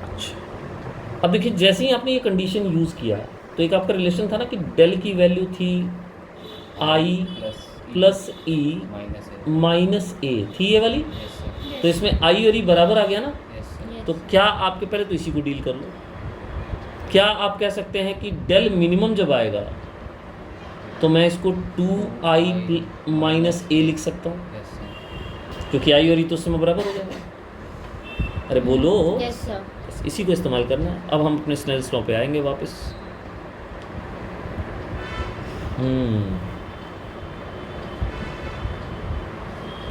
अच्छा अब देखिए जैसे ही आपने ये कंडीशन यूज़ किया तो एक आपका रिलेशन था ना कि डेल की वैल्यू थी आई प्लस ई
माइनस
माइनस ए थी ये वाली।
यस सर
तो इसमें आई और ई बराबर आ गया ना।
Yes sir
Yes.
तो क्या आपके पहले तो इसी को डील कर लो, क्या आप कह सकते हैं कि डेल मिनिमम जब आएगा तो मैं इसको 2i माइनस ए लिख सकता हूँ,
यस सर
क्योंकि आई और ई तो उसमें बराबर हो जाएगा। अरे बोलो,
Yes, sir.
इसी को इस्तेमाल करना है। अब हम अपने स्नेल्स लॉ पे आएंगे वापस।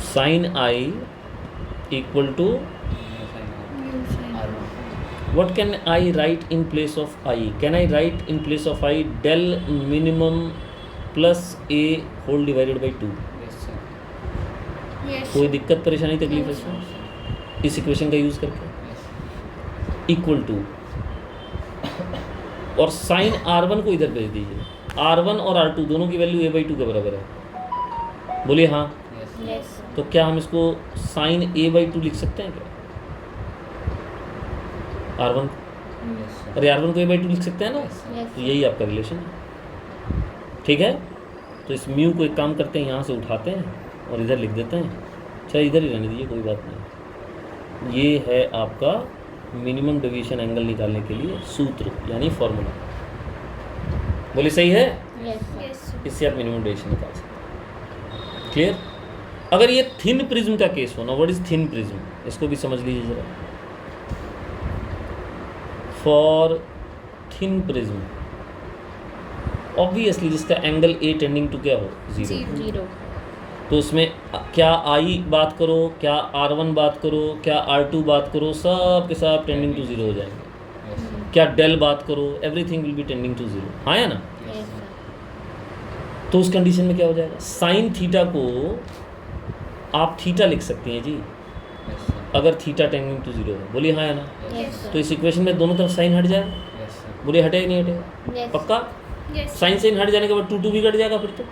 Sine I equal to
Mu sin.
R1
what can I write in place of I? Can I write in place of I del minimum plus a whole divided by 2?
Yes sir
Yes.
कोई दिक्कत परेशानी तकलीफ है
No,
इसमें
sir.
इस equation का use करके
yes
equal to, और साइन R1 को इधर भेज दीजिए। R1 और R2 दोनों की वैल्यू a/2 के बराबर है, बोलिए हाँ।
Yes
Yes.
तो क्या हम इसको साइन a/2 लिख सकते हैं क्या R1?
यस सर
अरे R1 को a/2 लिख सकते हैं ना।
Yes sir
Yes.
तो यही आपका रिलेशन है, ठीक है। तो इस म्यू को एक काम करते हैं, यहाँ से उठाते हैं और इधर लिख देते हैं। चलिए इधर ही रहने दीजिए, कोई बात नहीं। ये है आपका मिनिमम डेविएशन एंगल निकालने के लिए सूत्र यानी फॉर्मूला। बोले सही है,
Yes, sir.
Yes. sir.
इससे आप मिनिमम डेविएशन निकाल सकते हैं। क्लियर। अगर ये थिन प्रिज्म का केस हो ना, व्हाट इज थिन प्रिज्म, इसको भी समझ लीजिए जरा। फॉर थिन प्रिज्म ऑब्वियसली जिसका एंगल ए टेंडिंग टू क्या हो, जीरो।
Zero.
Zero.
तो उसमें क्या आई बात करो, क्या R1 बात करो, क्या R2 बात करो, सब के सब टेंडिंग टू जीरो हो जाएंगे।
यस सर
क्या डेल बात करो, everything will be tending to zero, हाँ या ना।
Yes, sir.
तो उस कंडीशन में क्या हो जाएगा, साइन थीटा को आप थीटा लिख सकती हैं जी,
यस सर
अगर थीटा टेंडिंग टू जीरो है, बोलिए हाँ या ना।
Yes,
तो
sir.
इस इक्वेशन में दोनों तरफ साइन हट जाएगा,
यस सर
बोलिए हटेगा नहीं हटेगा,
Yes.
पक्का।
Yes.
साइन साइन हट जाने के बाद 2 भी कट जाएगा फिर तो।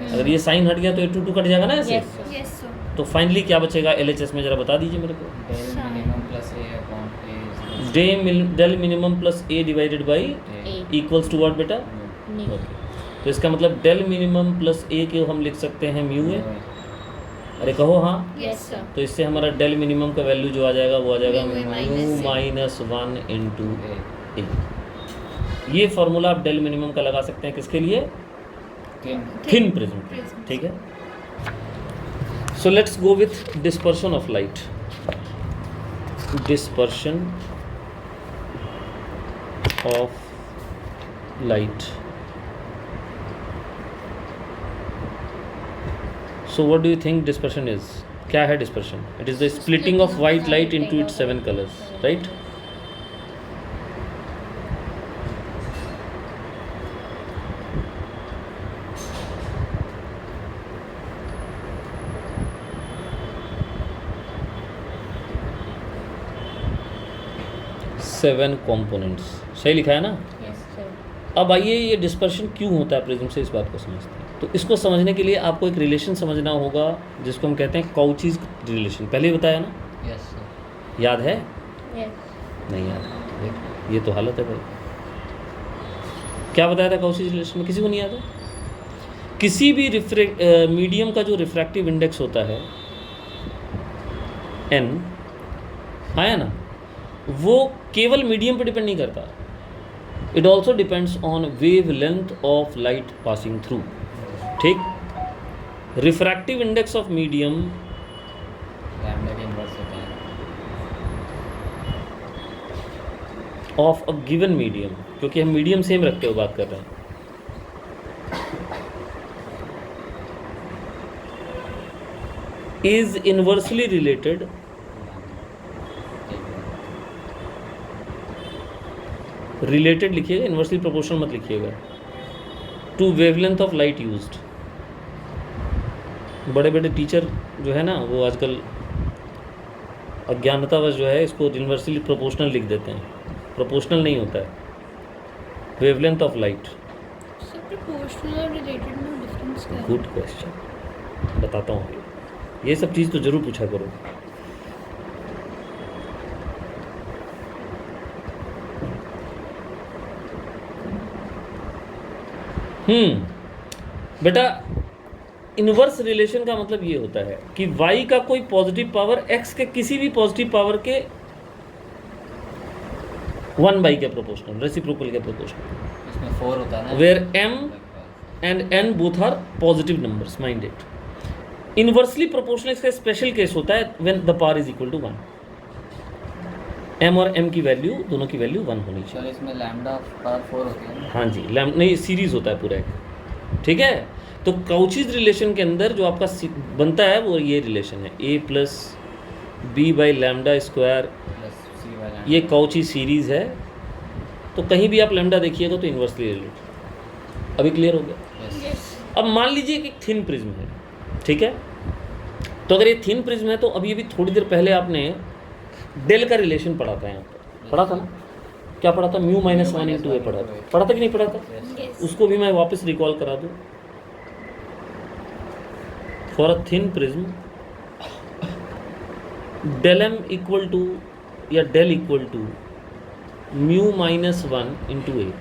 अगर ये साइन हट गया तो ये 2 कट जाएगा ना ऐसे।
Yes, sir.
Yes. sir.
तो फाइनली क्या बचेगा LHS में, जरा बता दीजिए मेरे को।
Del minimum plus a upon a
del minimum plus a divided by
A.
Equals to what बेटा।
New.
ओके, तो इसका मतलब डेल मिनिमम प्लस ए के हम लिख सकते हैं म्यू है। अरे कहो हाँ।
Yes. sir.
तो इससे हमारा डेल मिनिमम का वैल्यू जो आ जाएगा वो आ जाएगा
Mu
mu
minus
minus 1 into a. ये फॉर्मूला आप डेल मिनिमम का लगा सकते हैं किसके लिए, थिन प्रिज्म,
Prism.
ठीक है। So let's go with dispersion of light. Dispersion of light. So what do you think dispersion is, क्या है dispersion? It is the splitting of white light into its 7 colours, right. Seven components, सही लिखा है ना।
Yes, sir.
अब आइए ये dispersion क्यों होता है प्रिज्म से, इस बात को समझते हैं। तो इसको समझने के लिए आपको एक रिलेशन समझना होगा जिसको हम कहते हैं काउचीज रिलेशन। पहले ही बताया ना,
यस सर
याद है?
Yes.
नहीं याद, देख ये तो हालत है भाई। क्या बताया था काउचीज रिलेशन में, किसी को नहीं याद है? किसी भी मीडियम का जो रिफ्रैक्टिव इंडेक्स होता है n, है ना, वो केवल मीडियम पे डिपेंड नहीं करता, it also depends on wave length of light passing through, ठीक। Refractive index of medium
lambda के इनवर्स होता है
ऑफ अ गिवन मीडियम, क्योंकि हम मीडियम सेम रखते हुए बात कर रहे हैं, इज इनवर्सली रिलेटेड रिलेटेड लिखिएगा, इनवर्सली प्रोपोर्शनल मत लिखिएगा, to wavelength of light used. बड़े बड़े टीचर जो है ना वो आजकल अज्ञानतावश जो है इसको इनवर्सली प्रोपोर्शनल लिख देते हैं, प्रोपोर्शनल नहीं होता है, wavelength of light.
Sir proportional और रिलेटेड में डिफरेंस क्या है?
गुड क्वेश्चन, बताता हूँ, ये सब चीज़ तो जरूर पूछा करो। बेटा इनवर्स रिलेशन का मतलब ये होता है कि y का कोई पॉजिटिव पावर x के किसी भी पॉजिटिव पावर के 1/, के प्रोपोर्शनल, रेसिप्रोकल के प्रोपोर्शनल,
इसमें 4 होता है ना,
where m and n both are positive numbers, mind it. Inversely proportional इसका स्पेशल केस होता है when the power is equal to 1, m और m की वैल्यू दोनों की वैल्यू 1 होनी चाहिए।
सर इसमें लैम्डा पावर 4 होती है ना?
हाँ जी, नहीं सीरीज होता है पूरा एक, ठीक है। तो काउचीज रिलेशन के अंदर जो आपका बनता है वो ये रिलेशन है, a plus b by lambda square,
plus c by lambda.
ये काउची सीरीज है। तो कहीं भी आप लैम्डा देखिएगा तो इन्वर्सली रिलेटेड। अभी क्लियर हो गया?
यस।
अब मान लीजिए कि थिन प्रिज्म है, ठीक है। तो अगर ये थिन प्रिज्म है तो अभी अभी थोड़ी देर पहले आपने डेल का रिलेशन पढ़ा था, यहाँ पर पढ़ा था ना, क्या पढ़ा था, म्यू माइनस 1 इंटू ए पढ़ा था कि नहीं पढ़ा था?
Yes.
उसको भी मैं वापस रिकॉल करा दूँ। For a thin prism del m equal to या del equal to mu minus 1 into a,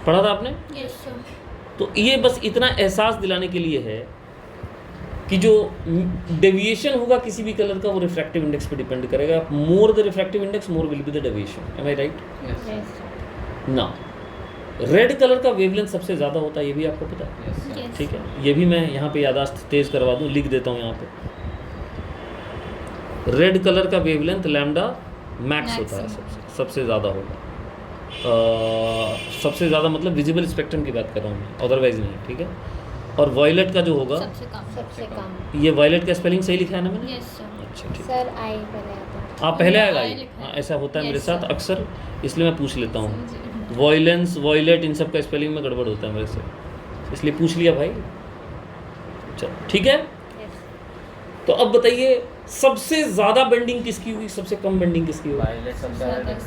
पढ़ा था आपने?
Yes sir.
तो ये बस इतना एहसास दिलाने के लिए है कि जो डेविएशन होगा किसी भी कलर का वो रिफ्रैक्टिव इंडेक्स पे डिपेंड करेगा। More the refractive index more will be the deviation, am I right?
Yes.
ना रेड कलर का वेवलेंथ सबसे ज़्यादा होता है, ये भी आपको पता है,
Yes.
ठीक है। ये भी मैं यहाँ पे यादाश्त तेज करवा दूँ, लिख देता हूँ यहाँ पे, रेड कलर का वेवलेंथ लैम्डा मैक्स होता है, सबसे ज़्यादा होगा। सबसे ज़्यादा मतलब विजिबल स्पेक्ट्रम की बात कर रहा हूँ मैं, अदरवाइज नहीं, ठीक है। और वॉयलेट का जो होगा,
सबसे कम।
सबसे कम।
ये वॉयलेट का स्पेलिंग सही लिखा है ना मैंने?
Yes sir.
अच्छा ठीक है।
सर आई पहले आता है।
आप पहले आएगा
I
ये?
लिखा है।
हाँ, ऐसा होता है मेरे
Yes,
साथ
sir.
अक्सर, इसलिए मैं पूछ लेता हूँ।
जी।
वॉयलेंस वॉयलेट इन सब का स्पेलिंग में गड़बड़ होता है मेरे से, इसलिए पूछ लिया भाई। चलो ठीक है।
Yes.
तो अब बताइए सबसे ज़्यादा बेंडिंग किसकी होगी, सबसे कम बेंडिंग किसकी होगी?
वायलेट सबसे ज़्यादा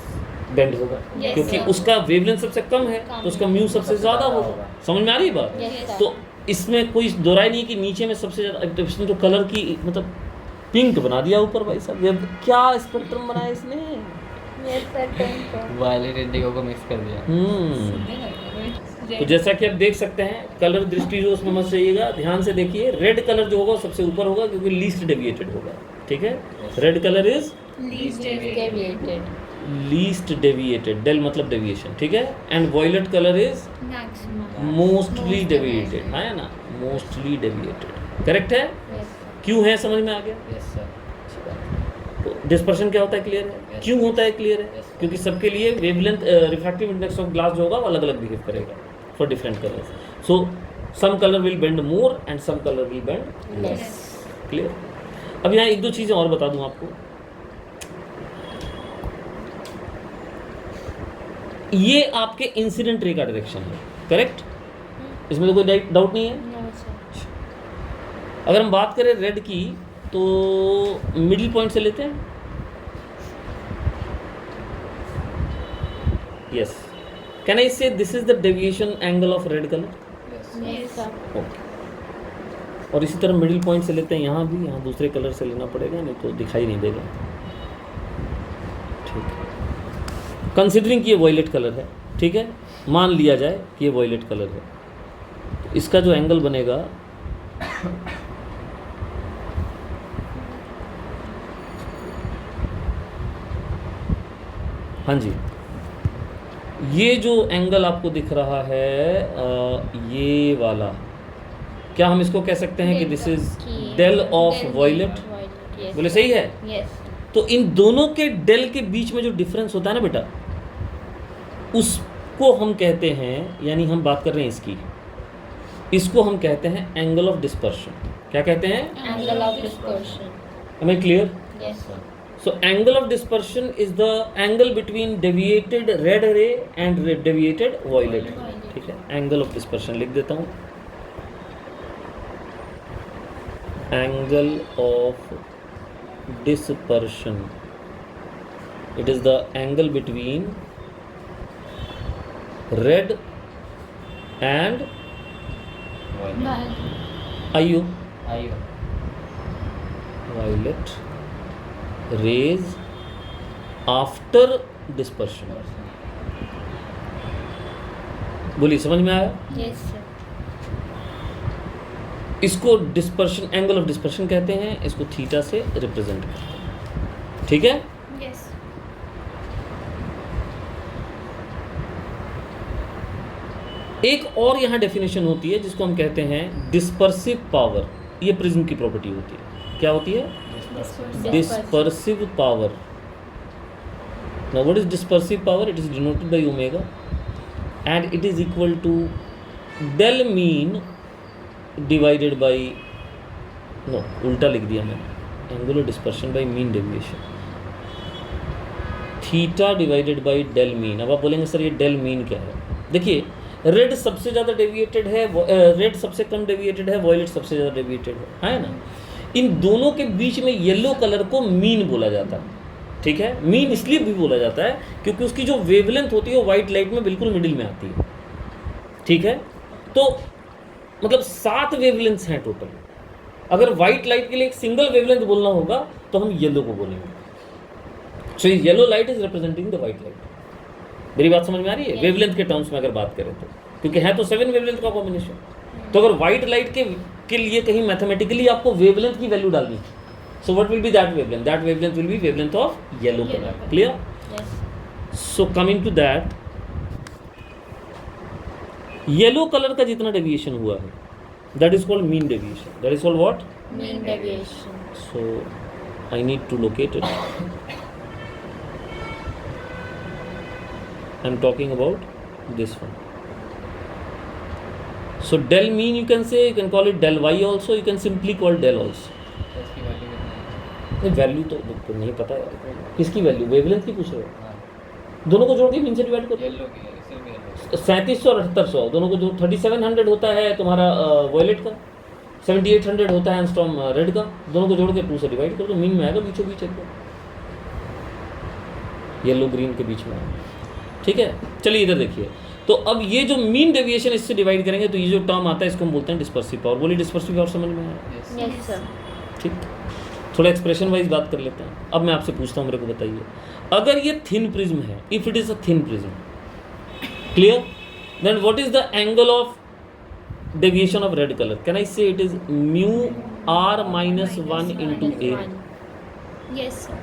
बेंड होगा,
Yes,
क्योंकि
sir.
उसका वेवलेंथ सबसे कम है
कम
तो उसका म्यू सबसे ज़्यादा होगा। समझ में आ रही है बात?
Yes, sir.
तो इसमें कोई दोराई नहीं कि नीचे में सबसे ज़्यादा, इसने तो कलर की मतलब पिंक बना दिया ऊपर भाई साहब, ये क्या स्पेक्ट्रम बनाया इसने।
Yes, sir. Thank you.
Violet indigo को मिक्स कर दिया।
तो जैसा कि आप देख सकते हैं, कलर दृष्टि जो उसमें मत जाइएगा, ध्यान से देखिए। रेड कलर जो होगा वो सबसे ऊपर होगा क्योंकि लीस्ट डेविएटेड होगा, ठीक है। Red colour is
Deviated.
Least deviated, del मतलब डेविएशन, ठीक है। And violet colour is
maximum.
Mostly deviated, है ना, मोस्टली डेविएटेड, करेक्ट है।
Yes, sir.
क्यों है समझ में आ गया?
Yes sir.
तो डिस्पर्शन क्या होता है, क्लियर है?
Yes.
क्यों होता है, क्लियर है?
Yes.
क्योंकि सबके लिए wavelength refractive index of glass जो होगा वो अलग अलग बिहेव करेगा for different colours. So some colour will bend more and some colour will bend less, clear. अब यहाँ एक दो चीज़ें और बता दूँ आपको। ये आपके इंसिडेंट रे का डायरेक्शन है, करेक्ट, इसमें तो कोई डाउट नहीं है।
No, sir.
अगर हम बात करें रेड की तो मिडिल पॉइंट से लेते हैं, यस। कैन आई से this is the deviation angle of red colour?
Yes.
Yes, sir.
Okay. और इसी तरह मिडिल पॉइंट से लेते हैं यहाँ भी, यहाँ दूसरे कलर से लेना पड़ेगा नहीं तो दिखाई नहीं देगा, ठीक है। कंसिडरिंग कि ये वॉयलेट कलर है, ठीक है, मान लिया जाए कि ये वॉयलेट कलर है, तो इसका जो एंगल बनेगा हाँ जी, ये जो एंगल आपको दिख रहा है ये वाला, क्या हम इसको कह सकते हैं कि this is del of violet?
Violet. Yes.
बोले सही है?
Yes.
तो इन दोनों के डेल के बीच में जो डिफरेंस होता है ना बेटा, उसको हम कहते हैं, यानी हम बात कर रहे हैं इसकी, इसको हम कहते हैं एंगल ऑफ डिस्पर्शन। क्या कहते हैं?
Angle of dispersion.
Am I clear?
Yes, sir.
So angle of dispersion is the angle between deviated red ray and deviated violet ray. ठीक है, angle of dispersion लिख देता हूँ, angle of dispersion, it is the angle between red and IU
आयु
violet rays after dispersion। बोलिए, समझ में आया?
Yes, sir.
इसको डिस्पर्शन, एंगल ऑफ डिस्पर्शन कहते हैं, इसको थीटा से रिप्रेजेंट करते हैं। ठीक है,
Yes.
एक और यहाँ डेफिनेशन होती है जिसको हम कहते हैं डिस्पर्सिव पावर। ये प्रिज्म की प्रॉपर्टी होती है। क्या होती है? Dispersive power. Now what is dispersive power? It is denoted by omega and it is equal to del mean divided by, no उल्टा लिख दिया मैंने, angular dispersion by mean deviation, theta divided by del mean. अब आप बोलेंगे sir ये del mean क्या है? देखिए, रेड सबसे ज़्यादा डेविएटेड है, रेड सबसे कम डेविएटेड है, वॉयलेट सबसे ज़्यादा डेविएटेड है ना। इन दोनों के बीच में येलो कलर को मीन बोला जाता है। ठीक है, मीन इसलिए भी बोला जाता है क्योंकि उसकी जो वेवलेंथ होती है वो वाइट लाइट में बिल्कुल मिडिल में आती है। ठीक है, तो मतलब 7 वेवलेंथ्स हैं टोटल। अगर वाइट लाइट के लिए एक सिंगल वेवलेंथ बोलना होगा तो हम येलो को बोलेंगे। So yellow light is representing the white light. मेरी बात समझ में आ रही है? वेवलेंथ के टर्म्स में अगर बात करें तो, क्योंकि है तो 7 वेवलेंथ का कॉम्बिनेशन। तो अगर वाइट लाइट के लिए कहीं मैथमेटिकली आपको वेवलेंथ की वैल्यू डालनी, so what will be that wavelength? That wavelength will be wavelength of yellow colour. Clear?
Yes.
So coming to that, yellow colour का जितना डेविएशन हुआ है that is called mean deviation. That is called what?
Mean deviation.
So I need to locate it. I'm talking about this one. So del mean you can say, you can call it del y also, you can simply call del also.
तो इसकी value कितनी
नहीं, value तो नहीं पता है किसकी value, wavelength की पूछ रहे हो?
है? हाँ,
दोनों को जोड़ के मीन से डिवाइड करो।
येलो की है, इसे भी येलो।
3700 और 7800 दोनों को जो 3700 होता है तुम्हारा वॉयलेट का, 7800 होता है एंगस्ट्रॉम रेड का, दोनों को जोड़ के 2 से डिवाइड करो तो मीन में आएगा बीचों बीच एकदम, येलो ग्रीन के बीच में आएगा। ठीक है, चलिए इधर देखिए। तो अब ये जो मीन डेविएशन इससे डिवाइड करेंगे तो ये जो टर्म आता है इसको हम बोलते हैं डिस्पर्सिव पावर। बोलिए डिस्पर्सिव पावर समझ में आया?
Yes.
Yes, sir.
ठीक, थोड़ा एक्सप्रेशन वाइज बात कर लेते हैं। अब मैं आपसे पूछता हूँ, मेरे को बताइए, अगर ये थिन प्रिज्म है, if it is a thin prism, clear, then what is the angle of deviation of red colour? Can I say it is mu r minus 1 into a?
Yes, sir.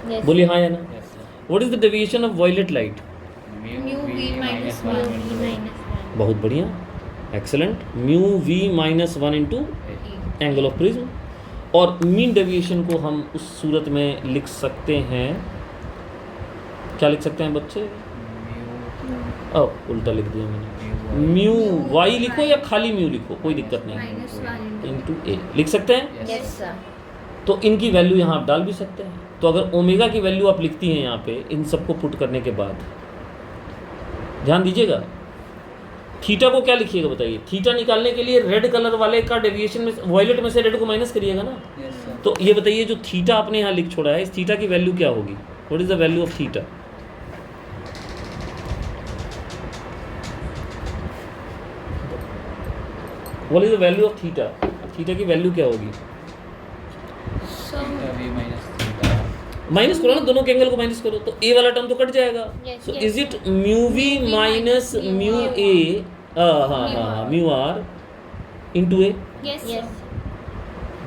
Yes.
बोलिए हाँ या ना?
Yes, sir.
What is the deviation of violet light?
Mu v minus
Mu
1.
v minus 1.
बहुत बढ़िया, excellent. Mu v minus 1 into angle of prism. और mean deviation को हम उस सूरत में लिख सकते हैं, क्या लिख सकते हैं बच्चे? उल्टा लिख दिया मैंने। म्यू वाई लिखो या खाली म्यू लिखो, कोई दिक्कत नहीं,
Minus 1
इंटू ए लिख सकते हैं।
Yes, sir.
तो इनकी वैल्यू यहाँ आप डाल भी सकते हैं। तो अगर ओमेगा की वैल्यू आप लिखती हैं यहाँ पे, इन सबको पुट करने के बाद ध्यान दीजिएगा, थीटा को क्या लिखिएगा बताइए? थीटा निकालने के लिए रेड कलर वाले का डेविएशन में, वॉयलेट में से रेड को माइनस करिएगा ना।
Yes, sir.
तो ये बताइए जो थीटा आपने यहाँ लिख छोड़ा है, इस थीटा की वैल्यू क्या होगी? What is the value of theta? What is the value of theta? Theta की वैल्यू क्या होगी?
So,
V minus theta.
Minus करो ना, दोनों के एंगल को माइनस करो तो ए वाला टर्म तो कट जाएगा।
Yes,
so
yes.
Is it mu v minus mu a, हाँ mu r into a,
yes, sir.
Yes.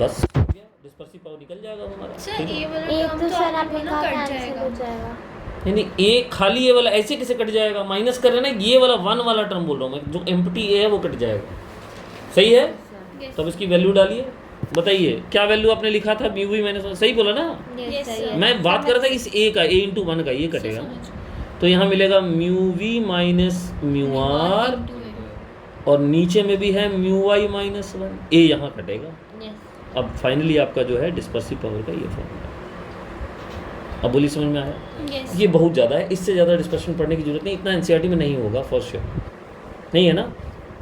बस डिस्पर्सिव पावर निकल जाएगा हमारा।
Sir,
ठीक है?
ये वाला
एक
term
तो
तो
सर
आपको
आपने
ना
कहा
कट
कैंसिल हो
जाएगा.
जाएगा.
यानी ए खाली ये वाला ऐसे कैसे कट जाएगा? माइनस कर रहे हैं ना, ये वाला 1 वाला टर्म बोल रहा हूँ मैं, जो एम्प्टी ए है वो कट जाएगा। सही है?
Yes.
तो अब इसकी वैल्यू डालिए। बताइए क्या वैल्यू आपने लिखा था म्यू वी माइनस वन, सही बोला ना?
Yes,
Yes,
sir.
sir.
Yes.
मैं बात कर रहा था इस ए का, ए इंटू वन का, ये कटेगा ना। तो यहाँ मिलेगा mu v minus mu r, और नीचे में भी है म्यू वाई माइनस वन, ए यहाँ कटेगा।
Yes.
अब फाइनली आपका जो है डिस्पर्सिव पावर का ये फॉर्मूला। अब बोली समझ में आया?
यस
ये बहुत ज़्यादा है, इससे ज़्यादा डिस्पर्शन पढ़ने की जरूरत नहीं, इतना एनसीईआरटी में नहीं होगा फॉर श्योर, नहीं है ना?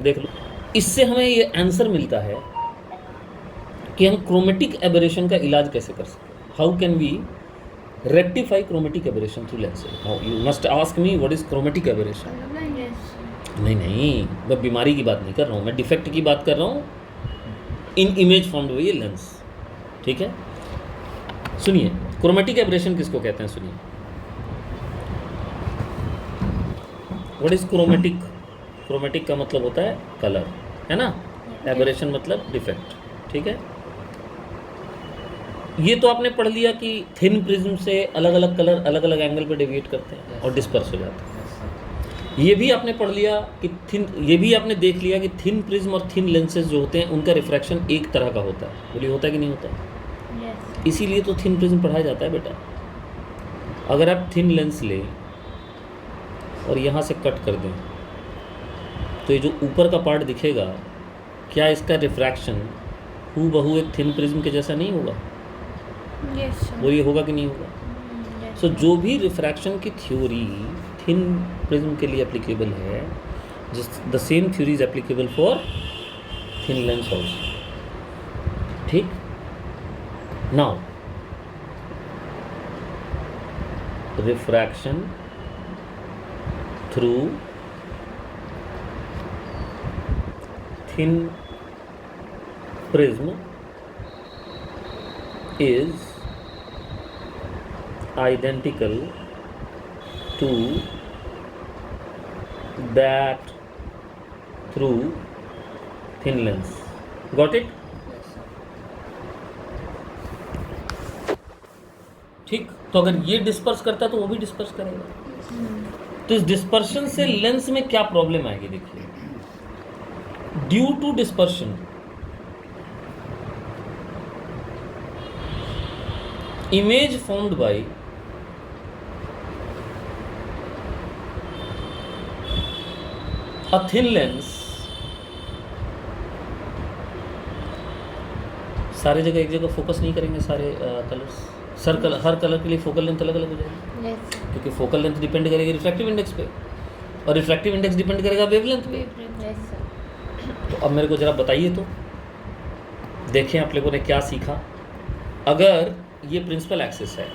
देख लो, इससे हमें ये आंसर मिलता है कि हम क्रोमेटिक एबरेशन का इलाज कैसे कर सकते हैं। How can we rectify chromatic aberration through lenses? Now you must ask me what is chromatic aberration. नहीं, मैं बीमारी की बात नहीं कर रहा हूँ, मैं डिफेक्ट की बात कर रहा हूँ इन इमेज फॉर्म्ड बाय लेंस। ठीक है, सुनिए क्रोमेटिक एबरेशन किसको कहते हैं, सुनिए। What is chromatic? क्रोमेटिक का मतलब होता है कलर, है ना? एबरेशन मतलब डिफेक्ट। ठीक है, ये तो आपने पढ़ लिया कि थिन प्रिज्म से अलग अलग कलर अलग अलग एंगल पे डेविएट करते हैं और डिस्पर्स हो जाते हैं। ये भी आपने पढ़ लिया कि थिन, ये भी आपने देख लिया कि थिन प्रिज्म और थिन लेंसेज जो होते हैं उनका रिफ्रैक्शन एक तरह का होता है। बोलिए होता है कि नहीं होता है?
Yes.
इसीलिए तो थिन प्रिज्म पढ़ाया जाता है बेटा। अगर आप थिन लेंस लें और यहाँ से कट कर दें तो ये जो ऊपर का पार्ट दिखेगा, क्या इसका रिफ्रैक्शन हूबहू एक थिन प्रिज्म के जैसा नहीं होगा?
यस
वो ये होगा कि नहीं होगा?
Yes.
सो जो भी रिफ्रैक्शन की थ्योरी थिन प्रिज्म के लिए एप्लीकेबल है, जिस the same theory is applicable for thin lens also. ठीक, now refraction through thin prism is identical to that through thin lens. Got it? ठीक, तो अगर ये डिस्पर्स करता है तो वो भी डिस्पर्स करेगा। तो इस डिस्पर्शन से लेंस में क्या प्रॉब्लम आएगी? देखिए, due to dispersion image formed by a thin lens, सारे जगह एक जगह फोकस नहीं करेंगे सारे कलर्स, हर कलर के लिए फोकल लेंथ अलग अलग हो जाएगी,
Yes.
क्योंकि फोकल लेंथ डिपेंड करेगी रिफ्रैक्टिव इंडेक्स पे और रिफ्रैक्टिव इंडेक्स डिपेंड करेगा वेवलेंथ पे।
Yes, sir.
तो अब मेरे को जरा बताइए तो, देखें आप लोगों ने क्या सीखा। अगर ये प्रिंसिपल एक्सिस है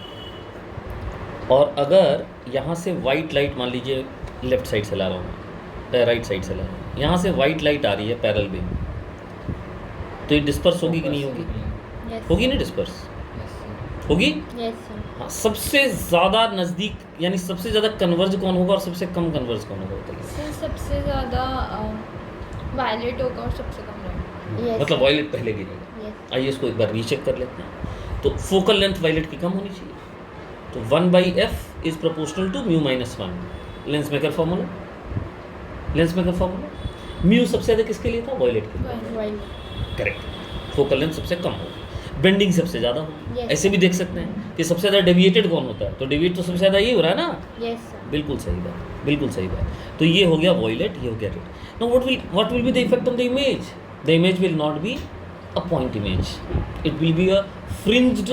और अगर यहाँ से वाइट लाइट, मान लीजिए लेफ्ट साइड से ला रहा हूँ, राइट साइड से ला रहा हूँ, यहाँ से वाइट लाइट आ रही है पैरेलल बीम, तो ये डिस्पर्स होगी कि नहीं होगी?
Yes.
होगी ना डिस्पर्स? होगी।
Yes, sir.
हाँ, सबसे ज़्यादा नज़दीक यानी सबसे ज़्यादा कन्वर्ज कौन होगा और सबसे कम कन्वर्ज कौन होगा बताइए?
सर सबसे ज़्यादा वायलेट होगा और सबसे कम रेड।
Yes.
मतलब वायलेट पहले गिरेगा।
Yes.
आइए इसको एक बार रीचेक कर लेते हैं। तो फोकल लेंथ वायलेट की कम होनी चाहिए, तो 1/f is proportional to mu minus one. Lens maker formula, lens maker formula, mu सबसे ज़्यादा किसके लिए था? वायलेट के लिए।
White.
करेक्ट, फोकल लेंथ सबसे कम होगी, बेंडिंग सबसे ज़्यादा होगी।
Yes.
ऐसे भी देख सकते हैं कि सबसे ज़्यादा डेविएटेड कौन होता है, तो डेविएट तो सबसे ज़्यादा ये हो रहा है ना।
Yes, sir.
बिल्कुल सही बात, बिल्कुल सही बात। तो ये हो गया वॉयलेट, ये हो गया red. Now what will be the effect on the image? The image will not be a point image, it will be a fringed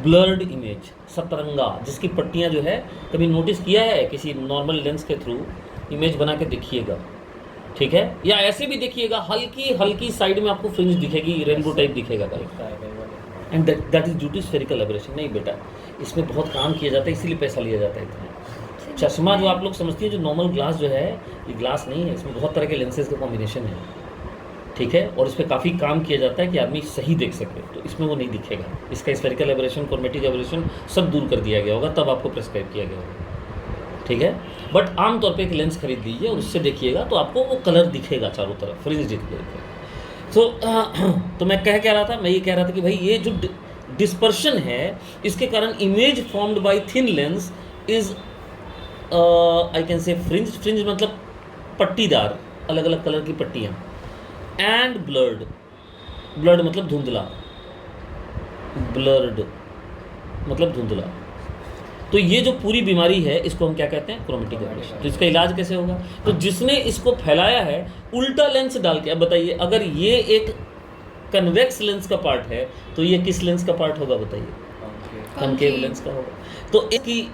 blurred image, सतरंगा, जिसकी पट्टियां जो है, कभी नोटिस किया है किसी नॉर्मल लेंस के थ्रू इमेज बना के देखिएगा, ठीक है? या ऐसे भी देखिएगा, हल्की हल्की साइड में आपको फ्रिंज दिखेगी, रेनबो टाइप दिखेगा कहीं, and that is due to spherical aberration. नहीं बेटा, इसमें बहुत काम किया जाता है, इसीलिए पैसा लिया जाता है इतना। चश्मा जो आप लोग समझती हैं, जो नॉर्मल ग्लास जो है, ये ग्लास नहीं है, इसमें बहुत तरह के लेंसेज का कॉम्बिनेशन है, ठीक है? और इस पर काफ़ी काम किया जाता है कि आदमी सही देख सके, तो इसमें वो नहीं दिखेगा। इसका स्फेरिकल एबरेशन, क्रोमेटिक एबरेशन सब दूर कर दिया गया होगा, तब आपको प्रेस्क्राइब किया गया होगा, ठीक है? बट आमतौर पे एक लेंस खरीद लीजिए और उससे देखिएगा तो आपको वो कलर दिखेगा चारों तरफ, फ्रिंज दिखेगा। तो मैं क्या रहा था? मैं ये कह रहा था कि भाई ये जो डिस्पर्शन है, इसके कारण image formed by thin lens is I can say fringe मतलब पट्टीदार, अलग अलग कलर की पट्टियाँ, एंड ब्लर्ड, ब्लड मतलब धुंधला, ब्लर्ड मतलब धुंधला। तो ये जो पूरी बीमारी है इसको हम क्या कहते हैं? Chromatic aberration. तो इसका इलाज कैसे होगा? तो जिसने इसको फैलाया है उल्टा लेंस डाल के, अब बताइए अगर ये एक कन्वेक्स लेंस का पार्ट है तो ये किस लेंस का पार्ट होगा बताइए? कनकेव लेंस का होगा। तो इसकी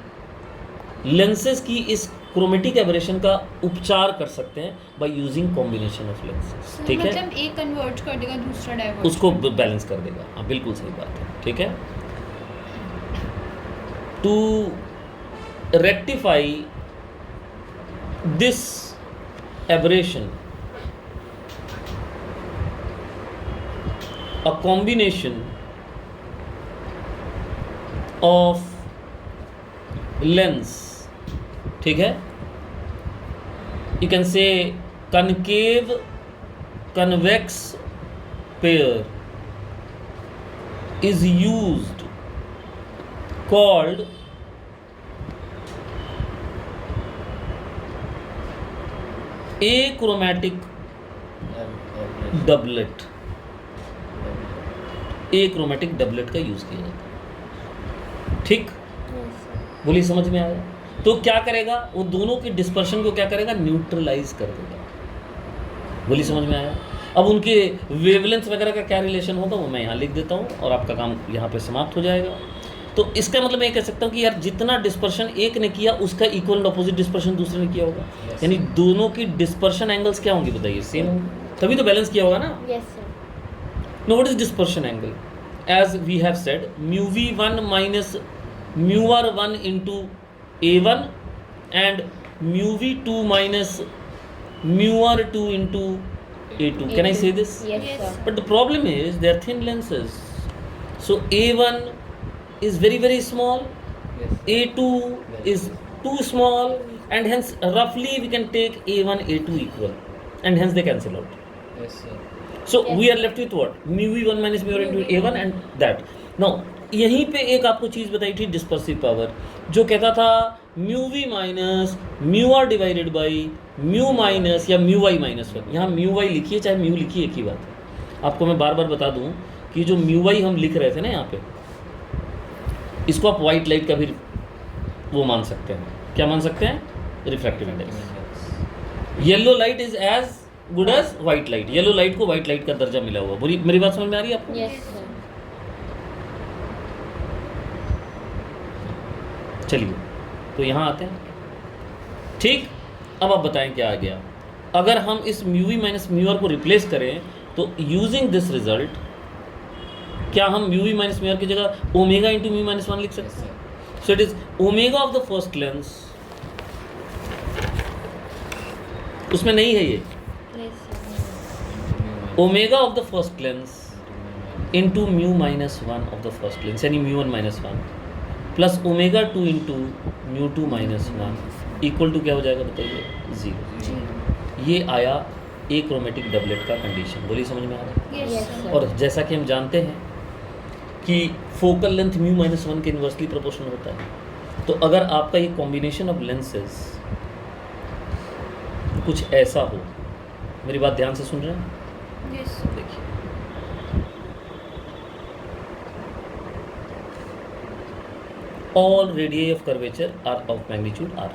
लेंसेज की इस क्रोमेटिक एबरेशन का उपचार कर सकते हैं by using combination of lenses. ठीक है,
मतलब एक कन्वर्ट कर देगा, दूसरा डाइवर्ट
उसको बैलेंस कर देगा। हाँ बिल्कुल सही बात है। ठीक है, to rectify this aberration a combination of lens, ठीक है, you can say concave convex pair is used, called achromatic doublet। achromatic doublet का यूज किया जाता है। ठीक,
Yes, sir.
बोलिए समझ में आया? तो क्या करेगा? वो दोनों की डिस्पर्शन को क्या करेगा? न्यूट्रलाइज कर देगा। बोलिए समझ में आया? अब उनके वेवलेंथ वगैरह का क्या रिलेशन होगा वो मैं यहाँ लिख देता हूँ और आपका काम यहाँ पे समाप्त हो जाएगा। तो इसका मतलब मैं कह सकता हूँ कि यार जितना डिस्पर्शन एक ने किया उसका इक्वल एंड ऑपोजिट डिस्पर्शन दूसरे ने किया होगा।
Yes.
यानी दोनों की डिस्पर्शन एंगल्स क्या होंगे बताइए? सेम होंगे, तभी तो बैलेंस किया होगा ना।
Yes, sir.
Now what is dispersion angle? As we have said, mu v1 minus mu r1 into a1 and mu v2 minus mu r2 into a2. Can I say this?
Yes,
Yes.
sir.
But the problem is they are thin lenses. So a1 is very very small,
Yes.
a2 is too small, and hence roughly we can take a1 a2 equal, and hence they cancel out.
Yes, sir.
So
Yes.
we are left with what? Mu v1 minus mu r into a1 and that. Now यहीं पे एक आपको चीज़ बताई थी dispersive power, जो कहता था mu v minus mu r divided by mu minus या mu y माइनस 1। यहाँ mu y लिखिए चाहे mu लिखिए एक ही बात है। आपको मैं बार बार बता दूँ कि जो mu y हम लिख रहे थे ना यहाँ पे, इसको आप वाइट लाइट का भी वो मान सकते हैं। क्या मान सकते हैं? Refractive index. Yellow light is as good as white light. Yellow light को व्हाइट लाइट का दर्जा मिला हुआ। बोली मेरी बात समझ में आ रही है आपको?
Yes, sir.
चलिए तो यहाँ आते हैं। ठीक, अब आप बताएं क्या आ गया? अगर हम इस mu v minus mu r को रिप्लेस करें तो यूजिंग दिस रिजल्ट क्या हम mu v minus mu r की जगह ओमेगा इंटू म्यू माइनस 1 लिख
Yes,
सकते हैं?
sir.
So it is omega of the first lens, उसमें नहीं है ये,
Yes, sir.
Omega of the first lens into mu minus 1 of the first lens, यानी mu 1 minus 1 plus omega 2 into mu 2 minus 1 equal to क्या हो जाएगा बताइए? 0। ये आया एक्रोमेटिक डबलेट का कंडीशन। बोलिए समझ में आ रहा है?
Yes,
Yes,
sir.
sir.
और जैसा कि हम जानते हैं कि फोकल लेंथ म्यू माइनस 1 के इन्वर्सली प्रोपोर्शनल होता है। तो अगर आपका ये कॉम्बिनेशन ऑफ लेंसेज कुछ ऐसा हो, मेरी बात ध्यान से सुन रहे हैं?
Yes, sir.
देखिए all radii of curvature are of magnitude r,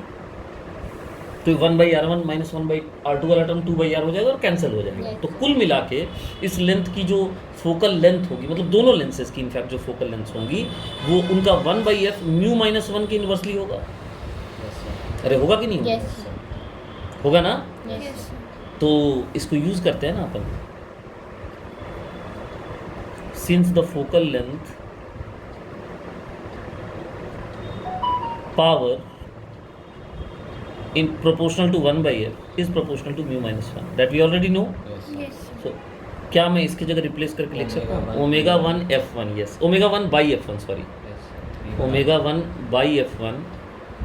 तो 1/r1 माइनस 1/r2 वाला टर्म 2/r हो जाएगा और कैंसिल हो जाएगा।
Yes.
तो कुल मिला के इस लेंथ की जो फोकल लेंथ होगी, मतलब दोनों लेंसेज की इनफैक्ट जो फोकल लेंथ होंगी वो उनका 1/f म्यू माइनस 1 के इन्वर्सली होगा।
Yes, sir.
अरे होगा कि नहीं होगा?
Yes, sir.
होगा ना?
Yes,
Yes,
sir.
sir.
तो इसको यूज करते हैं ना अपन। Since the focal length power in proportional to 1/f is proportional to mu minus 1, that we already know.
Yes, sir.
Yes, sir.
So क्या मैं इसकी जगह रिप्लेस करके लिख सकता हूँ?
Omega
omega 1 f1, yes, omega 1 by f1, sorry,
Yes, sir.
Omega 1 by f1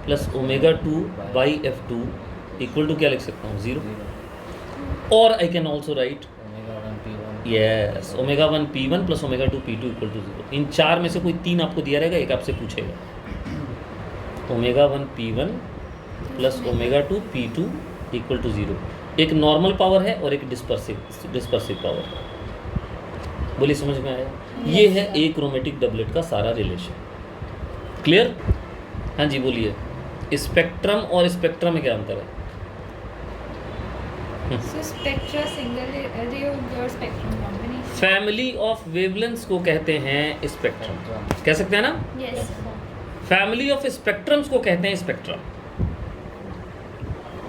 plus omega 2 by f2 equal to क्या लिख सकता हूँ? 0।
0.
और I can also write
Omega 1 P1.
Yes omega 1 p1 plus omega 2 p2 equal to 0। इन चार में से कोई तीन आपको दिया रहेगा, एक आपसे पूछेगा। Omega 1 p1 plus omega 2 p2 equal to 0। एक नॉर्मल पावर है और एक डिस्पर्सिव पावर है। बोलिए समझ में आया? ये है एक्रोमेटिक डबलेट का सारा रिलेशन। क्लियर? हाँ जी बोलिए। स्पेक्ट्रम और स्पेक्ट्रम में क्या अंतर है?
So spectra single ray or spectrum combination.
Family of wavelengths को कहते हैं स्पेक्ट्रम, कह सकते हैं ना?
Yes.
फैमिली ऑफ स्पेक्ट्रम्स को कहते हैं स्पेक्ट्रम।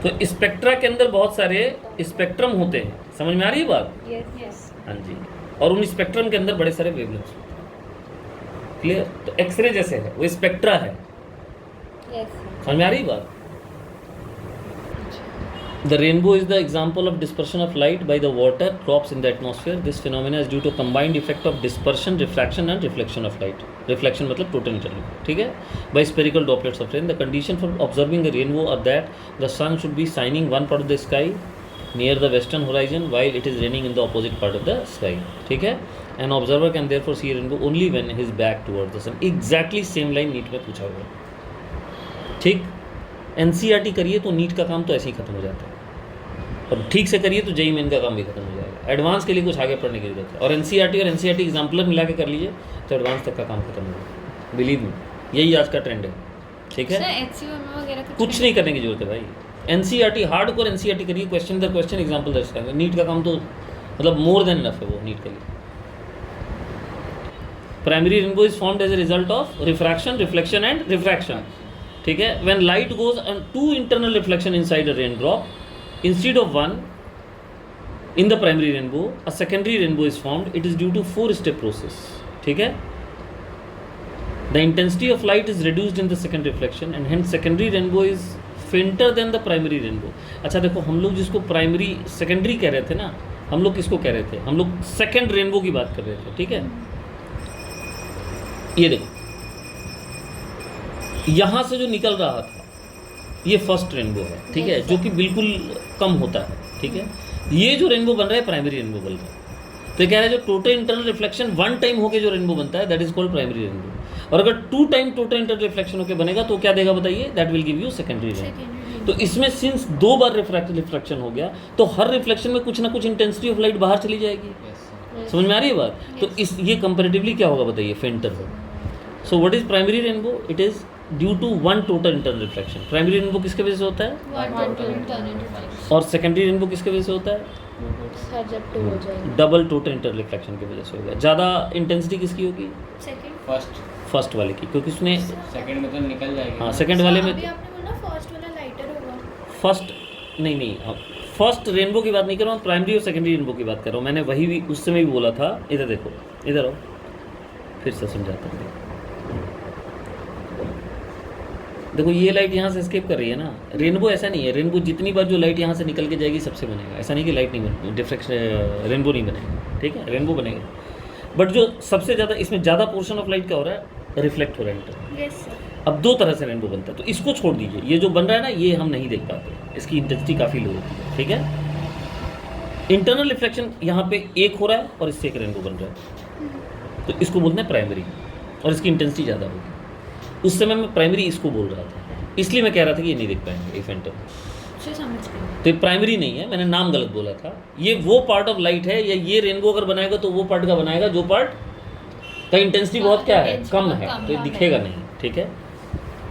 तो स्पेक्ट्रा के अंदर बहुत सारे स्पेक्ट्रम होते हैं, समझ में आ रही है बात?
Yes.
हाँ जी। और उन स्पेक्ट्रम के अंदर बड़े सारे वेवलेंथ्स होते हैं। क्लियर? तो एक्सरे जैसे है वो स्पेक्ट्रा है,
Yes.
समझ में आ रही है बात? The rainbow is the example of dispersion of light by the water drops in the atmosphere. This phenomena is due to combined effect of dispersion, refraction and reflection of light. Reflection मतलब total internal, ठीक है? By spherical droplets of rain. The condition for observing the rainbow are that the sun should be shining one part of the sky near the western horizon while it is raining in the opposite part of the sky. ठीक है? An observer can therefore see a rainbow only when his back towards the sun. Exactly same line NEET में पूछा हुआ है, ठीक? NCERT करिए तो NEET का काम तो ऐसे ही खत्म हो जाता है, और ठीक से करिए तो जेई मेन का काम भी खत्म हो जाएगा। एडवांस के लिए कुछ आगे पढ़ने की जरूरत है, और एनसीईआरटी और एनसीईआरटी एग्जाम्पलर मिला के कर लीजिए तो एडवांस तक का काम खत्म होगा। बिलीव मी, यही आज का ट्रेंड है, ठीक है?
HCM वगैरह
कुछ नहीं करने की जरूरत है भाई। एनसीईआरटी हार्ड कोर एनसीईआरटी करिए, क्वेश्चन दर क्वेश्चन एग्जाम्पल दर्ज करेंगे। नीट का काम तो मतलब मोर देन इनफ है वो नीट के लिए। Primary rainbow is formed as a result of refraction, reflection and refraction, ठीक है? When light goes on to internal reflection inside a rain drop instead of one in the primary rainbow, a secondary rainbow is formed. It is due to 4-step process, ठीक है? The intensity of light is reduced in the second reflection and hence secondary rainbow is fainter than the primary rainbow. अच्छा देखो, हम लोग जिसको primary secondary कह रहे थे ना, हम लोग किसको कह रहे थे? हम लोग सेकेंड रेनबो की बात कर रहे थे, ठीक है? ये देखो, यहाँ से जो निकल रहा था ये फर्स्ट रेनबो है, ठीक है? जो कि बिल्कुल कम होता है, ठीक है? ये जो रेनबो बन रहा है प्राइमरी रेनबो बन रहा है। तो ये कह रहा है जो total internal reflection one time होके जो रेनबो बनता है that is called primary rainbow, और अगर two time total internal reflection होके बनेगा तो क्या देगा बताइए? That will give you secondary rainbow. तो इसमें सिंस 2 बार रिफ्लेक्शन हो गया तो हर रिफ्लेक्शन में कुछ ना कुछ इंटेंसिटी ऑफ लाइट बाहर चली जाएगी। समझ में आ रही है बात? तो इस ये कंपेरेटिवली क्या होगा बताइए? फेंटर होगा। So what is primary rainbow? It is due to one total internal reflection. Primary rainbow किसके वजह से होता है? और सेकेंडरी रेनबो किसके वजह से होता है?
सर जब 2 हो जाएगा
डबल टोटल इंटरनल रिफ्लेक्शन की वजह से होगा। ज़्यादा इंटेंसिटी किसकी होगी?
फर्स्ट
फर्स्ट वाले की, क्योंकि उसने
सेकंड में तो निकल जाएगी।
हाँ सेकंड वाले में
अभी आपने बोला फर्स्ट वाला लाइटर होगा।
फर्स्ट नहीं फर्स्ट रेनबो की बात नहीं कर रहा हूँ, प्राइमरी और सेकेंडरी रेनबो की बात कर रहा हूँ। मैंने वही भी उस समय भी बोला था। इधर देखो, इधर आओ, फिर से समझाता हूँ। देखो ये लाइट यहाँ से एस्केप कर रही है ना। रेनबो ऐसा नहीं है, रेनबो जितनी बार जो लाइट यहाँ से निकल के जाएगी सबसे बनेगा। ऐसा नहीं कि लाइट नहीं बनेगी, डिफ्रेक्शन रेनबो नहीं बनेगा, ठीक है? रेनबो बनेगा, बट जो सबसे ज़्यादा इसमें ज़्यादा पोर्शन ऑफ लाइट क्या हो रहा है? रिफ्लेक्ट हो रहा है।
Yes sir.
अब 2 तरह से रेनबो बनता है, तो इसको छोड़ दीजिए। ये जो बन रहा है ना, ये हम नहीं देख पाते, इसकी इंटेंसिटी काफ़ी लो होती है, ठीक है? इंटरनल रिफ्लेक्शन यहाँ पे एक हो रहा है और इससे एक रेनबो बन रहा है, तो इसको बोलते हैं प्राइमरी, और इसकी इंटेंसिटी ज़्यादा होगी। उस समय मैं प्राइमरी इसको बोल रहा था, इसलिए मैं कह रहा था कि ये नहीं देख पाएंगे ये फेंटर।
समझ गए।
तो ये प्राइमरी नहीं है, मैंने नाम गलत बोला था। ये वो पार्ट ऑफ लाइट है, या ये रेनबो अगर बनाएगा तो वो पार्ट का बनाएगा जो पार्ट का इंटेंसिटी बहुत क्या है? कम है, तो ये दिखेगा नहीं, ठीक है?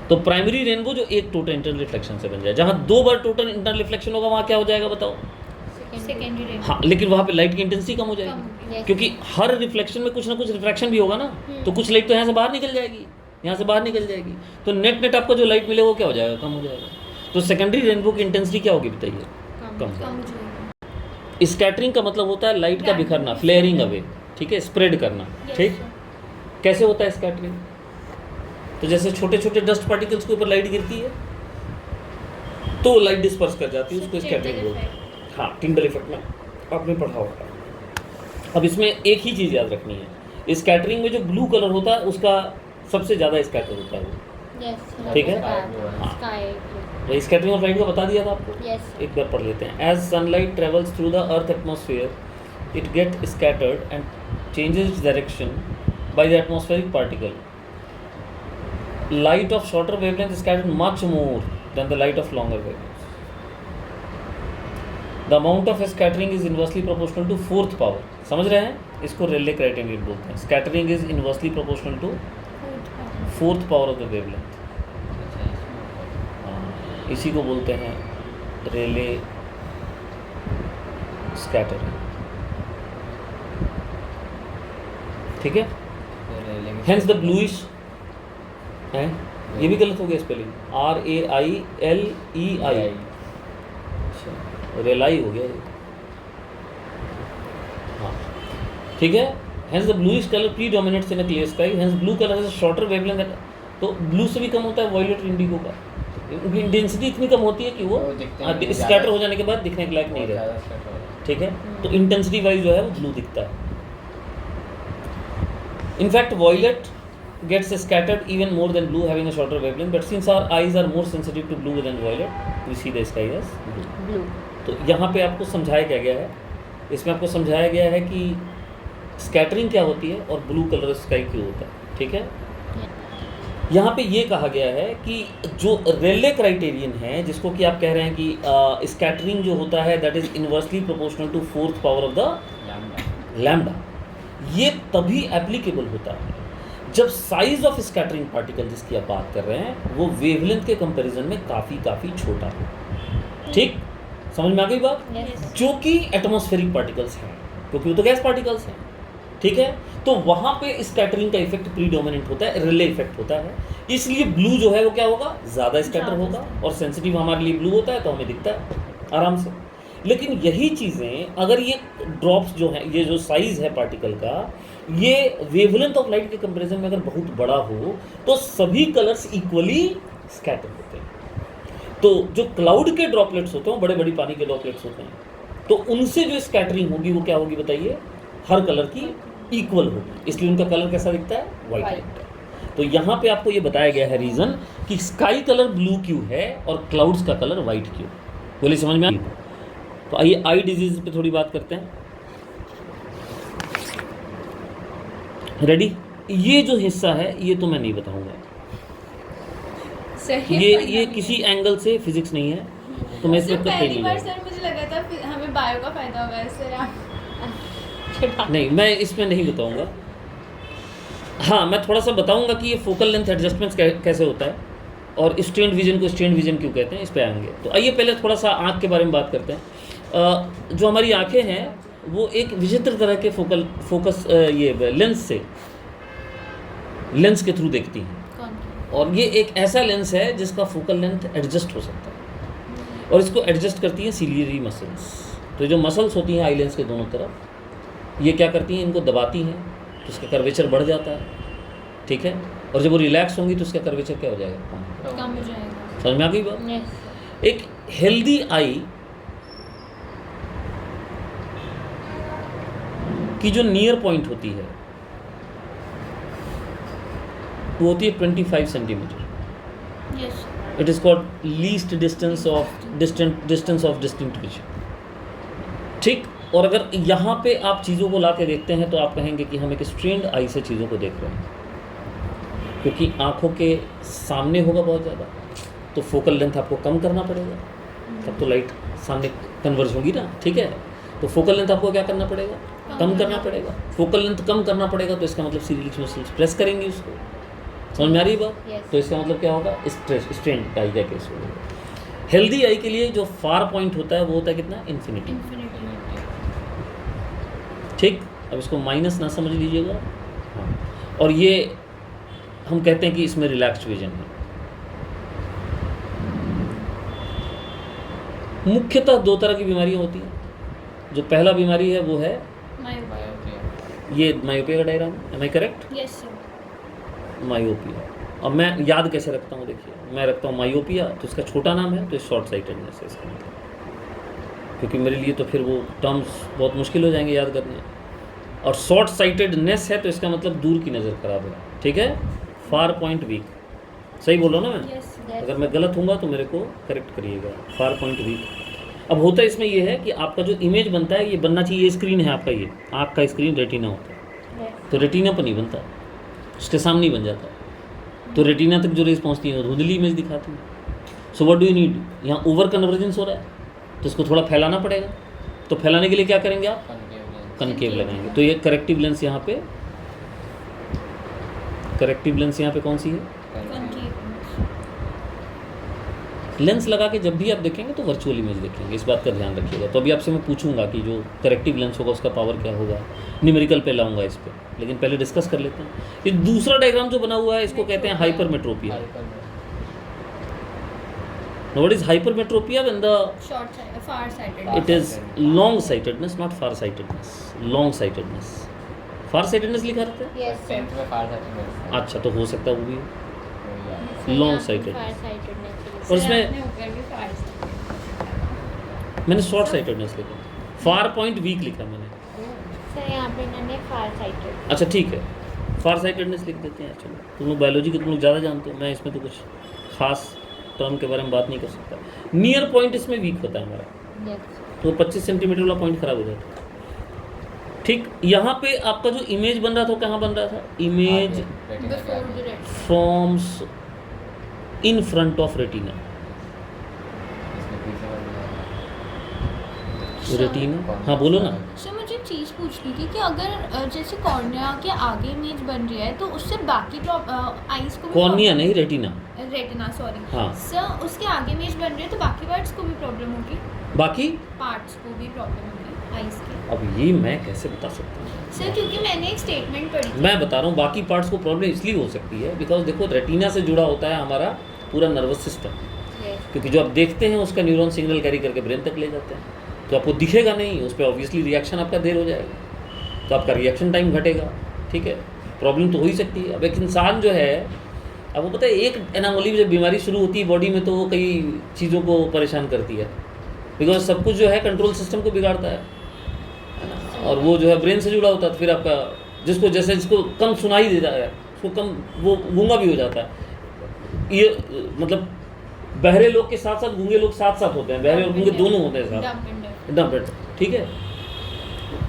तो प्राइमरी रेनबो जो एक टोटल इंटरनल रिफ्लेक्शन से बन जाए, जहाँ 2 बार टोटल इंटरनल रिफ्लेक्शन होगा वहाँ क्या हो जाएगा बताओ?
Secondary rainbow.
हाँ, लेकिन वहाँ पे लाइट की इंटेंसिटी कम हो जाएगी,
Yes.
क्योंकि हर रिफ्लेक्शन में कुछ ना कुछ रिफ्रैक्शन भी होगा ना। तो कुछ लाइट तो यहाँ से बाहर निकल जाएगी, यहाँ से बाहर निकल जाएगी, तो नेट आपको जो लाइट मिलेगा वो क्या हो जाएगा? कम हो जाएगा। तो सेकेंडरी रेनबो की इंटेंसिटी क्या होगी बताइए? कम।
कम हो जाएगा।
स्कैटरिंग का मतलब होता है लाइट का बिखरना, फ्लेयरिंग अवे, ठीक है? स्प्रेड करना,
Yes,
ठीक?
sir.
कैसे होता है स्कैटरिंग? तो जैसे छोटे छोटे डस्ट पार्टिकल्स के ऊपर लाइट गिरती है तो लाइट डिस्पर्स कर जाती है, उसको स्कैटरिंग बोलते हैं। हाँ, टिंडल इफेक्ट में आपने पढ़ा होगा। अब इसमें एक ही चीज़ याद रखनी है, स्कैटरिंग में जो ब्लू कलर होता है उसका सबसे ज़्यादा स्कैटर होता है वो,
यस
ठीक है?
स्काई
स्कैटरिंग ऑफ लाइट का बता दिया था आपको,
यस
एक बार पढ़ लेते हैं। As sunlight travels through the earth atmosphere it get scattered and changes its direction by the atmospheric particle. Light of shorter wavelength is scattered much more than the light of longer wavelengths. The amount of scattering is inversely proportional to 4th power. समझ रहे हैं? इसको रेले criterion बोलते हैं। Scattering is inversely proportional to fourth power of the wavelength.
अच्छा इसमें
इसी को बोलते हैं रेले स्कैटरिंग। ठीक है? हेंस द ब्लूइश है, ये भी गलत हो गया स्पेलिंग, RAILEI, रेलाई हो गया ये। हाँ ठीक है। Hence the bluish colour predominates in a clear sky, hence blue colour has a shorter wavelength. तो ब्लू से भी कम होता है वॉयलेट और इंडिगो का। उनकी इंटेंसिटी इतनी कम होती है कि वो स्कैटर हो जाने के बाद दिखने के लायक नहीं रहता। ठीक है, तो इंटेंसिटी वाइज जो है वो ब्लू दिखता है। In fact violet gets scattered even more than blue, having a shorter wavelength, but since our eyes are more sensitive to blue than violet, we see the sky as blue.
Blue.
तो यहाँ पे आपको समझाया क्या गया है, इसमें आपको समझाया गया है कि स्कैटरिंग क्या होती है और ब्लू कलर स्काई क्यों होता है। ठीक है, यहाँ पे ये कहा गया है कि जो रेले क्राइटेरियन है, जिसको कि आप कह रहे हैं कि स्कैटरिंग जो होता है that is inversely proportional to fourth power of the lambda, ये तभी एप्लीकेबल होता है जब साइज ऑफ स्कैटरिंग पार्टिकल जिसकी आप बात कर रहे हैं वो वेवलेंथ के कंपैरिजन में काफ़ी छोटा हो। ठीक, समझ में आ गई बात?
Yes.
जो कि एटमॉस्फेरिक पार्टिकल्स हैं, क्योंकि वो तो गैस पार्टिकल्स हैं। ठीक है, तो वहाँ पे स्कैटरिंग का इफेक्ट प्रीडोमिनेंट होता है, रिले इफेक्ट होता है। इसलिए ब्लू जो है वो क्या होगा, ज़्यादा स्कैटर होगा, और सेंसिटिव हमारे लिए ब्लू होता है तो हमें दिखता है आराम से। लेकिन यही चीज़ें अगर ये ड्रॉप्स जो हैं, ये जो साइज़ है पार्टिकल का, ये वेवलेंथ ऑफ लाइट के कंपैरिजन में अगर बहुत बड़ा हो तो सभी कलर्स इक्वली स्कैटर होते हैं। तो जो क्लाउड के ड्रॉपलेट्स होते हैं, बड़े बड़ी पानी के ड्रॉपलेट्स होते हैं, तो उनसे जो स्कैटरिंग होगी वो क्या होगी बताइए, हर कलर की इक्वल होगी, इसलिए उनका कलर कैसा दिखता है, वाइट। तो यहाँ पे आपको ये बताया गया है रीज़न कि स्काई कलर ब्लू क्यों है और क्लाउड्स का कलर वाइट क्यों। बोले समझ में आ? तो आइए आई डिजीज पे थोड़ी बात करते हैं। रेडी? ये जो हिस्सा है ये तो मैं नहीं बताऊंगा, ये किसी एंगल से फिजिक्स नहीं है, तो मैं इसमें
पहली बार सर मुझे लगा था हमें बायो का फायदा होगा सर आप
नहीं, मैं इसमें नहीं बताऊंगा। हाँ, मैं थोड़ा सा बताऊंगा कि ये फोकल लेंथ एडजस्टमेंट्स कैसे होता है और स्ट्रेंड विजन को स्ट्रेंड विजन क्यों कहते हैं, इस पे आएंगे। तो आइए पहले थोड़ा सा आँख के बारे में बात करते हैं। जो हमारी आँखें हैं वो एक विचित्र तरह के फोकस ये लेंस के थ्रू देखती हैं, और ये एक ऐसा लेंस है जिसका फोकल लेंथ एडजस्ट हो सकता है, और इसको एडजस्ट करती हैं सिलियरी मसल्स। तो जो मसल्स होती हैं आई लेंस के दोनों तरफ, ये क्या करती हैं, इनको दबाती हैं तो इसका कर्वेचर बढ़ जाता है। ठीक है, और जब वो रिलैक्स होंगी तो इसका कर्वेचर क्या हो जाएगा,
कम हो जाएगा।
समझ में आ गई बात?
Yes.
एक हेल्दी आई की जो नियर पॉइंट होती है वो होती है 25 centimetre.
Yes
it is called least distance of distinct vision. ठीक, और अगर यहाँ पे आप चीज़ों को ला के देखते हैं तो आप कहेंगे कि हम एक स्ट्रेन्ड आई से चीज़ों को देख रहे हैं, क्योंकि आँखों के सामने होगा बहुत ज़्यादा, तो फोकल लेंथ आपको कम करना पड़ेगा, तब तो लाइट सामने कन्वर्ज होगी ना। ठीक है, तो फोकल लेंथ आपको क्या करना पड़ेगा, कम करना पड़ेगा। फोकल लेंथ कम करना पड़ेगा तो इसका मतलब सीरियस मसल्स प्रेस करेंगी उसको। समझ में आ रही बात?
Yes.
तो इसका मतलब क्या होगा, स्ट्रेंड आई का केस होगा। हेल्दी आई के लिए जो फार पॉइंट होता है वो होता है कितना, इन्फिनिटी। ठीक, अब इसको माइनस ना समझ लीजिएगा। हाँ, और ये हम कहते हैं कि इसमें रिलैक्स्ड विजन है। मुख्यतः दो तरह की बीमारियां होती हैं। जो पहला बीमारी है वो है ये मायोपिया का diagram, am I correct?
Yes sir.
Myopia. अब मैं याद कैसे रखता हूँ, देखिए मैं रखता हूँ मायोपिया, तो इसका छोटा नाम है तो शॉर्ट साइटेडनेस है इसका मतलब, क्योंकि मेरे लिए तो फिर वो टर्म्स बहुत मुश्किल हो जाएंगे याद करने। और शॉर्ट साइटेडनेस है तो इसका मतलब दूर की नज़र खराब है। ठीक है, फार पॉइंट वीक, सही बोल रहा हूँ ना मैं?
यस
अगर मैं गलत हूँगा तो मेरे को करेक्ट करिएगा। Far point weak. अब होता इसमें ये है कि आपका जो इमेज बनता है ये बनना चाहिए, ये स्क्रीन है आपका, ये आँख का स्क्रीन रेटिना होता है, तो रेटिना पर नहीं बनता, उसके सामने ही बन जाता है। तो रेटिना तक जो रेज पहुँचती है वो धुंधली इमेज दिखाती है। So what do you need, यहाँ ओवर कन्वर्जेंस हो रहा है तो इसको थोड़ा फैलाना पड़ेगा। तो फैलाने के लिए क्या करेंगे आप, कनकेव लगाएंगे। तो ये करेक्टिव लेंस यहाँ पे, करेक्टिव लेंस यहाँ पे कौन सी है?
concave।
लेंस लगा के जब भी आप देखेंगे तो वर्चुअल इमेज देखेंगे, इस बात का ध्यान रखिएगा। तो अभी आपसे मैं पूछूंगा कि जो करेक्टिव लेंस होगा उसका पावर क्या होगा, न्यूमेरिकल पे लाऊंगा इस पे, लेकिन पहले डिस्कस कर लेते हैं। ये दूसरा डायग्राम जो बना हुआ है इसको कहते हैं hypermetropia. Now what is hypermetropia? When the
Short sight, far sighted।
it is long sightedness, not far sightedness, long sightedness। far sightedness लिखा रहता है?
Yes, sir.
10th में फार सेटिंग
अच्छा, तो हो सकता है वो भी हो।
Sir,
Long
यहाँ पे
sighted।
far sightedness है।
और इसमें
आपने ऊपर भी far sighted।
मैंने शॉर्ट साइटेडनेस लिखा, फार पॉइंट वीक लिखा मैंने।
सर यहाँ पे इन्होंने far sighted।
अच्छा ठीक है, फार साइटेडनेस लिख देते हैं। चलो, तुम लोग बायोलॉजी के तुम लोग ज़्यादा जानते हो, मैं इसमें तो कुछ खास टर्म के बारे में बात नहीं कर सकता। नियर पॉइंट इसमें वीक होता है हमारा,
Yes।
तो 25 सेंटीमीटर वाला पॉइंट खराब हो जाता है। ठीक, यहाँ पे आपका जो इमेज बन रहा था वो कहाँ बन रहा था? Image
Before the red।
Forms in front of retina. Retina, हाँ बोलो ना।
सर मुझे एक चीज़ पूछनी थी कि अगर जैसे कॉर्निया के आगे इमेज बन रही है तो उससे बाकी आईज को भी
कॉर्निया नहीं, रेटिना।
Retina, sorry.
हाँ।
सर उसके आगे इमेज बन रही है तो बाकी पार्ट्स को भी प्रॉब्लम होगी?
बाकी
पार्ट्स को भी प्रॉब्लम होगी आईज के?
अब ये मैं कैसे बता सकता हूँ?
सर क्योंकि मैंने एक स्टेटमेंट पढ़ी थी।
मैं बता रहा हूँ बाकी पार्ट्स को प्रॉब्लम इसलिए हो सकती है बिकॉज देखो रेटिना से जुड़ा होता है हमारा पूरा नर्वस सिस्टम,
Yes।
क्योंकि जो आप देखते हैं उसका न्यूरॉन सिग्नल कैरी करके ब्रेन तक ले जाते हैं, तो आपको दिखेगा नहीं, उस पर ऑब्वियसली रिएक्शन आपका देर हो जाएगा, तो आपका रिएक्शन टाइम घटेगा। ठीक है, प्रॉब्लम तो हो ही सकती है। अब एक इंसान जो है, अब वो पता है एक एनामोली जब बीमारी शुरू होती है बॉडी में तो वो कई चीज़ों को परेशान करती है, बिकॉज सब कुछ जो है कंट्रोल सिस्टम को बिगाड़ता है ना, और वो जो है ब्रेन से जुड़ा होता है। तो फिर आपका जिसको कम सुनाई देता है उसको कम वो गूंगा भी हो जाता है। ये मतलब बहरे लोग के साथ साथ गूंगे लोग साथ साथ होते हैं, बहरे और गूंगे दोनों होते हैं साथ
Dumb and deaf।
एकदम। ठीक है,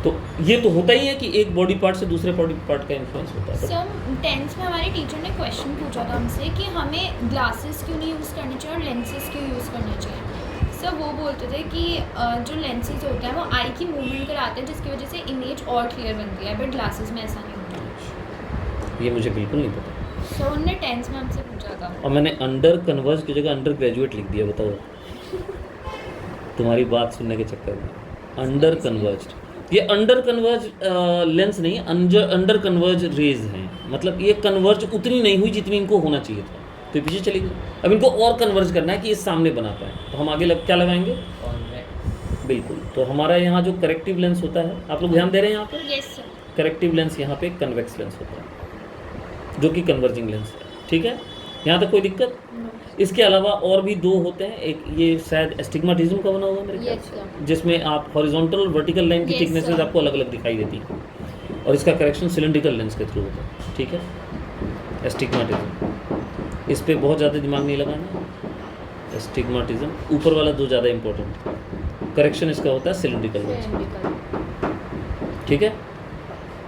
तो ये तो होता ही है कि एक बॉडी पार्ट से दूसरे बॉडी पार्ट का इन्फ्लुएंस होता है।
सर 10th में हमारे टीचर ने क्वेश्चन पूछा था हमसे कि हमें ग्लासेस क्यों नहीं यूज़ करने चाहिए और लेंसेज क्यों यूज़ करने चाहिए। सर वो बोलते थे कि जो लेंसेज होते हैं वो आई की मूवमेंट कराते हैं जिसकी वजह से इमेज और क्लियर बनती है, बट ग्लासेस में ऐसा नहीं होता।
ये मुझे बिल्कुल नहीं पता।
सर उन्होंने 10th में हमसे पूछा था।
और मैंने अंडर कन्वर्ज की जगह अंडर ग्रेजुएट लिख दिया, बताओ तुम्हारी बात सुनने के चक्कर में। अंडर कन्वर्ज, ये अंडर कन्वर्ज लेंस नहीं, अंडर कन्वर्ज रेज हैं, मतलब ये कन्वर्ज उतनी नहीं हुई जितनी इनको होना चाहिए था, तो ये पीछे चली गई। अब इनको और कन्वर्ज करना है कि ये सामने बना पाए, तो हम आगे क्या लगाएंगे? बिल्कुल, तो हमारा यहाँ जो करेक्टिव लेंस होता है, आप लोग ध्यान दे रहे हैं यहाँ पे?
Yes sir.
करेक्टिव लेंस यहाँ पे कन्वेक्स लेंस होता है जो कि कन्वर्जिंग लेंस है। ठीक है, यहाँ तक कोई दिक्कत? इसके अलावा और भी दो होते हैं, एक ये शायद एस्टिग्माटिज्म का बना हुआ है मेरे ख्याल
Yes,
से,
sir।
जिसमें आप हॉरिजॉन्टल और वर्टिकल लाइन की
Yes,
थिकनेसेस
sir।
आपको अलग अलग दिखाई देती हैं, और इसका करेक्शन सिलेंड्रिकल लेंस के थ्रू होता है। ठीक है, एस्टिग्माटिज्म, इस पर बहुत ज़्यादा दिमाग नहीं लगाना। एस्टिग्माटिज्म ऊपर वाला दो ज़्यादा इंपॉर्टेंट, करेक्शन इसका होता है सिलेंड्रिकल लेंस।
Cylindrical।
ठीक है,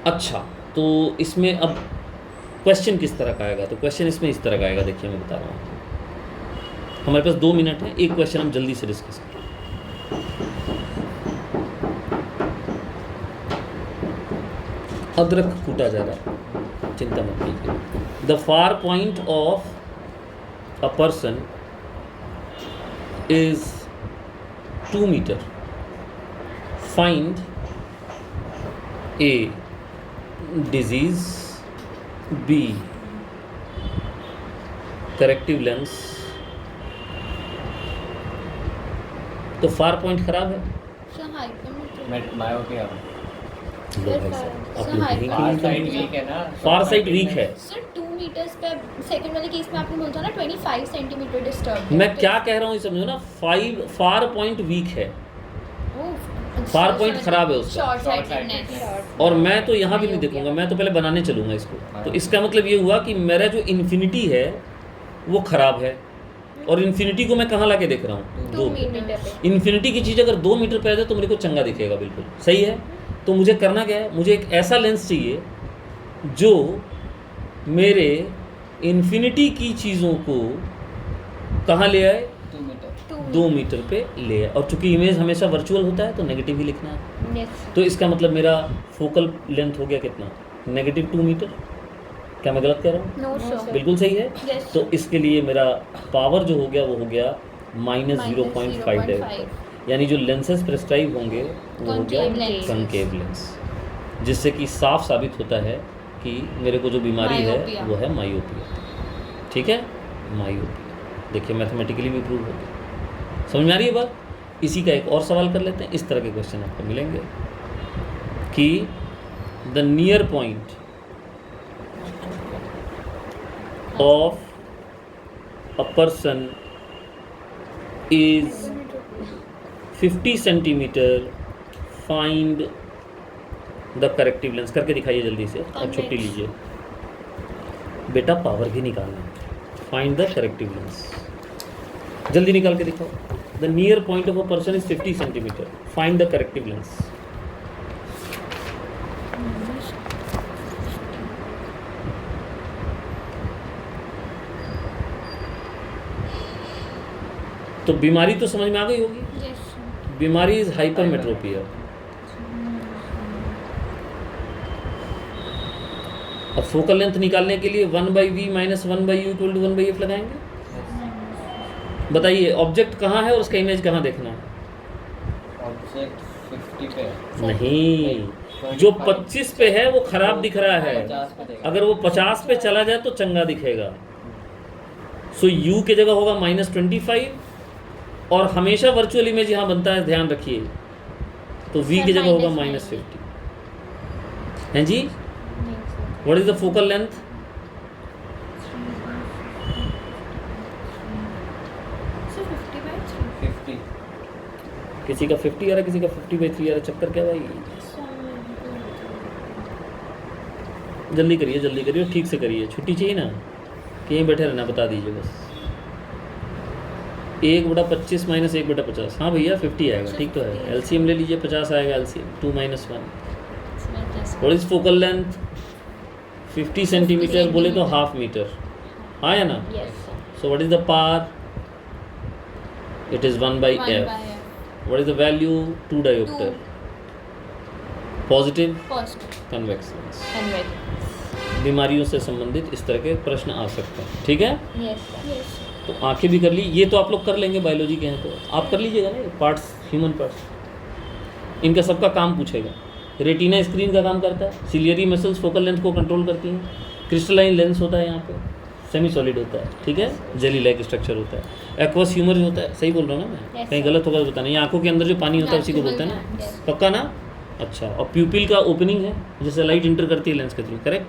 अच्छा तो इसमें अब क्वेश्चन किस तरह का आएगा? तो क्वेश्चन इसमें इस तरह का आएगा, देखिए मैं बता रहा हूँ। हमारे पास 2 मिनट है, एक क्वेश्चन हम जल्दी से डिस्कस करें। अदरक कूटा जा रहा है, चिंता मत कीजिए। The far point of a person is 2 metre. Find a disease, b corrective lens. तो फार पॉइंट खराब है।
Sir hypermetropia.
मायोपिया।
लो भाई साहब, आप लोग
सर,
यही
फार
क्यों
साइड
नहीं
वीक है ना।
फार साइड वीक है।
सर 2 मीटर्स पे सेकंड वाले केस में आपने बोला था ना 25 सेंटीमीटर डिस्टर्ब।
मैं क्या कह रहा हूँ ये समझो ना, 5 फार पॉइंट वीक है, फार पॉइंट खराब है उसका।
Short
Short
sightedness.
sightedness।
और मैं तो यहाँ भी नहीं देखूंगा, मैं तो पहले बनाने चलूंगा इसको। तो इसका मतलब ये हुआ कि मेरा जो इन्फिनिटी है वो खराब है, और इन्फिनिटी को मैं कहाँ ला के देख रहा हूँ?
2
2।
मीटर पे।
इन्फिनिटी की चीज़ अगर 2 मीटर पे आ जाए तो मेरे को चंगा दिखेगा, बिल्कुल सही है। तो मुझे करना क्या है? मुझे एक ऐसा लेंस चाहिए जो मेरे इन्फिनिटी की चीज़ों को कहाँ ले आए?
2 मीटर।
2 मीटर पे ले आए। और चूंकि इमेज हमेशा वर्चुअल होता है तो नेगेटिव ही लिखना है।
यस
तो इसका मतलब मेरा फोकल लेंथ हो गया कितना, -2 मीटर। क्या मैं गलत कह रहा हूँ?
No
No,
sir.
बिल्कुल सही है।
Yes.
तो इसके लिए मेरा पावर जो हो गया वो हो गया -0.5 डायोप्टर, यानी जो लेंसेज प्रेस्क्राइब होंगे वो हो गया
Concave lenses.
कंकेव लेंस, जिससे कि साफ साबित होता है कि मेरे को जो बीमारी है
Myopia.
वो है मायोपिया। ठीक है, मायोपिया। देखिए मैथमेटिकली भी प्रूव हो गया। समझ में आ रही है बात? इसी का एक और सवाल कर लेते हैं। इस तरह के क्वेश्चन आपको मिलेंगे कि the near point of a person is 50 centimeter, find the corrective lens। करके दिखाइए जल्दी से, अब छुट्टी लीजिए बेटा, पावर भी निकालना है। फाइंड द करेक्टिव लेंस, जल्दी निकाल के दिखाओ। The near point of a person is 50 centimetre, find the corrective lens. तो बीमारी तो समझ में आ गई होगी।
यस
बीमारी इज हाइपरमेट्रोपिया। अब फोकल लेंथ निकालने के लिए 1/v - 1/u = 1/f लगाएंगे। बताइए ऑब्जेक्ट कहाँ है और उसका इमेज कहाँ देखना है?
ऑब्जेक्ट 50 पे है।
नहीं, जो 25 पे है वो खराब दिख रहा है।
50 पे देगा।
अगर वो 50 पे चला जाए तो चंगा दिखेगा। सो u की जगह होगा -25, और हमेशा वर्चुअल इमेज यहाँ बनता है, ध्यान रखिए। तो v की जगह होगा -50। हैं जी? What is the focal length?
Sir 50/3।
50।
किसी का 50 आ रहा है, किसी का 50/3 आ रहा है। चक्कर क्या भाई? जल्दी करिए, जल्दी करिए, ठीक से करिए। छुट्टी चाहिए ना कि यहीं बैठे रहना? बता दीजिए बस। 1/25 - 1/50। हाँ भैया 50 आएगा, ठीक तो है। एलसीएम ले लीजिए, 50 आएगा LCM. 2 - 1। What is focal length? 50 centimetre बोले तो हाफ मीटर, हाँ या ना?
Yes
so what is the power? It is 1/f।
1/f।
What is the value? 2 dioptre. Positive
positive.
Convex lens.
Convex.
बीमारियों से संबंधित इस तरह के प्रश्न आ सकते हैं। ठीक है,
यस
यस
तो आंखें भी कर ली। ये तो आप लोग कर लेंगे, बायोलॉजी के हैं तो आप कर लीजिएगा ना। पार्ट्स, ह्यूमन पार्ट्स, इनका सबका काम पूछेगा। रेटिना स्क्रीन का काम करता है। सिलियरी मसल्स फोकल लेंथ को कंट्रोल करती हैं। क्रिस्टलाइन लेंस होता है यहाँ पे, सेमी सॉलिड होता है। ठीक है, जेली लाइक स्ट्रक्चर होता है। एक्वस ह्यूमर होता है। सही बोल रहा हूँ ना मैं?
Yes,
कहीं
sir.
गलत होगा तो बताना। ये आंखों के अंदर जो पानी होता है उसी को बोलते हैं ना?
Yes.
पक्का ना? अच्छा, और प्यूपिल का ओपनिंग है जिससे लाइट इंटर करती है लेंस के थ्रू, करेक्ट?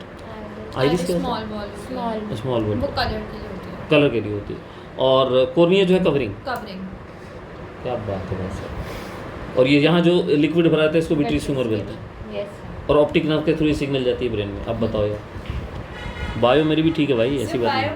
आइरिस क्या होता
स्मॉल बॉल
स्मॉल
स्मॉल
वो
बॉल
कलर की होती है।
कलर के लिए होती है। और कॉर्निया जो है कवरिंग।
कवरिंग।
क्या बात है भाई साहब। और ये यहाँ जो लिक्विड भरा था इसको विट्रीस ह्यूमर बोलते हैं।
यस
और ऑप्टिक नर्व के थ्रू ये सिग्नल जाती है ब्रेन में। अब बताओ यार, बायो मेरी भी ठीक है भाई, ऐसी बात नहीं है।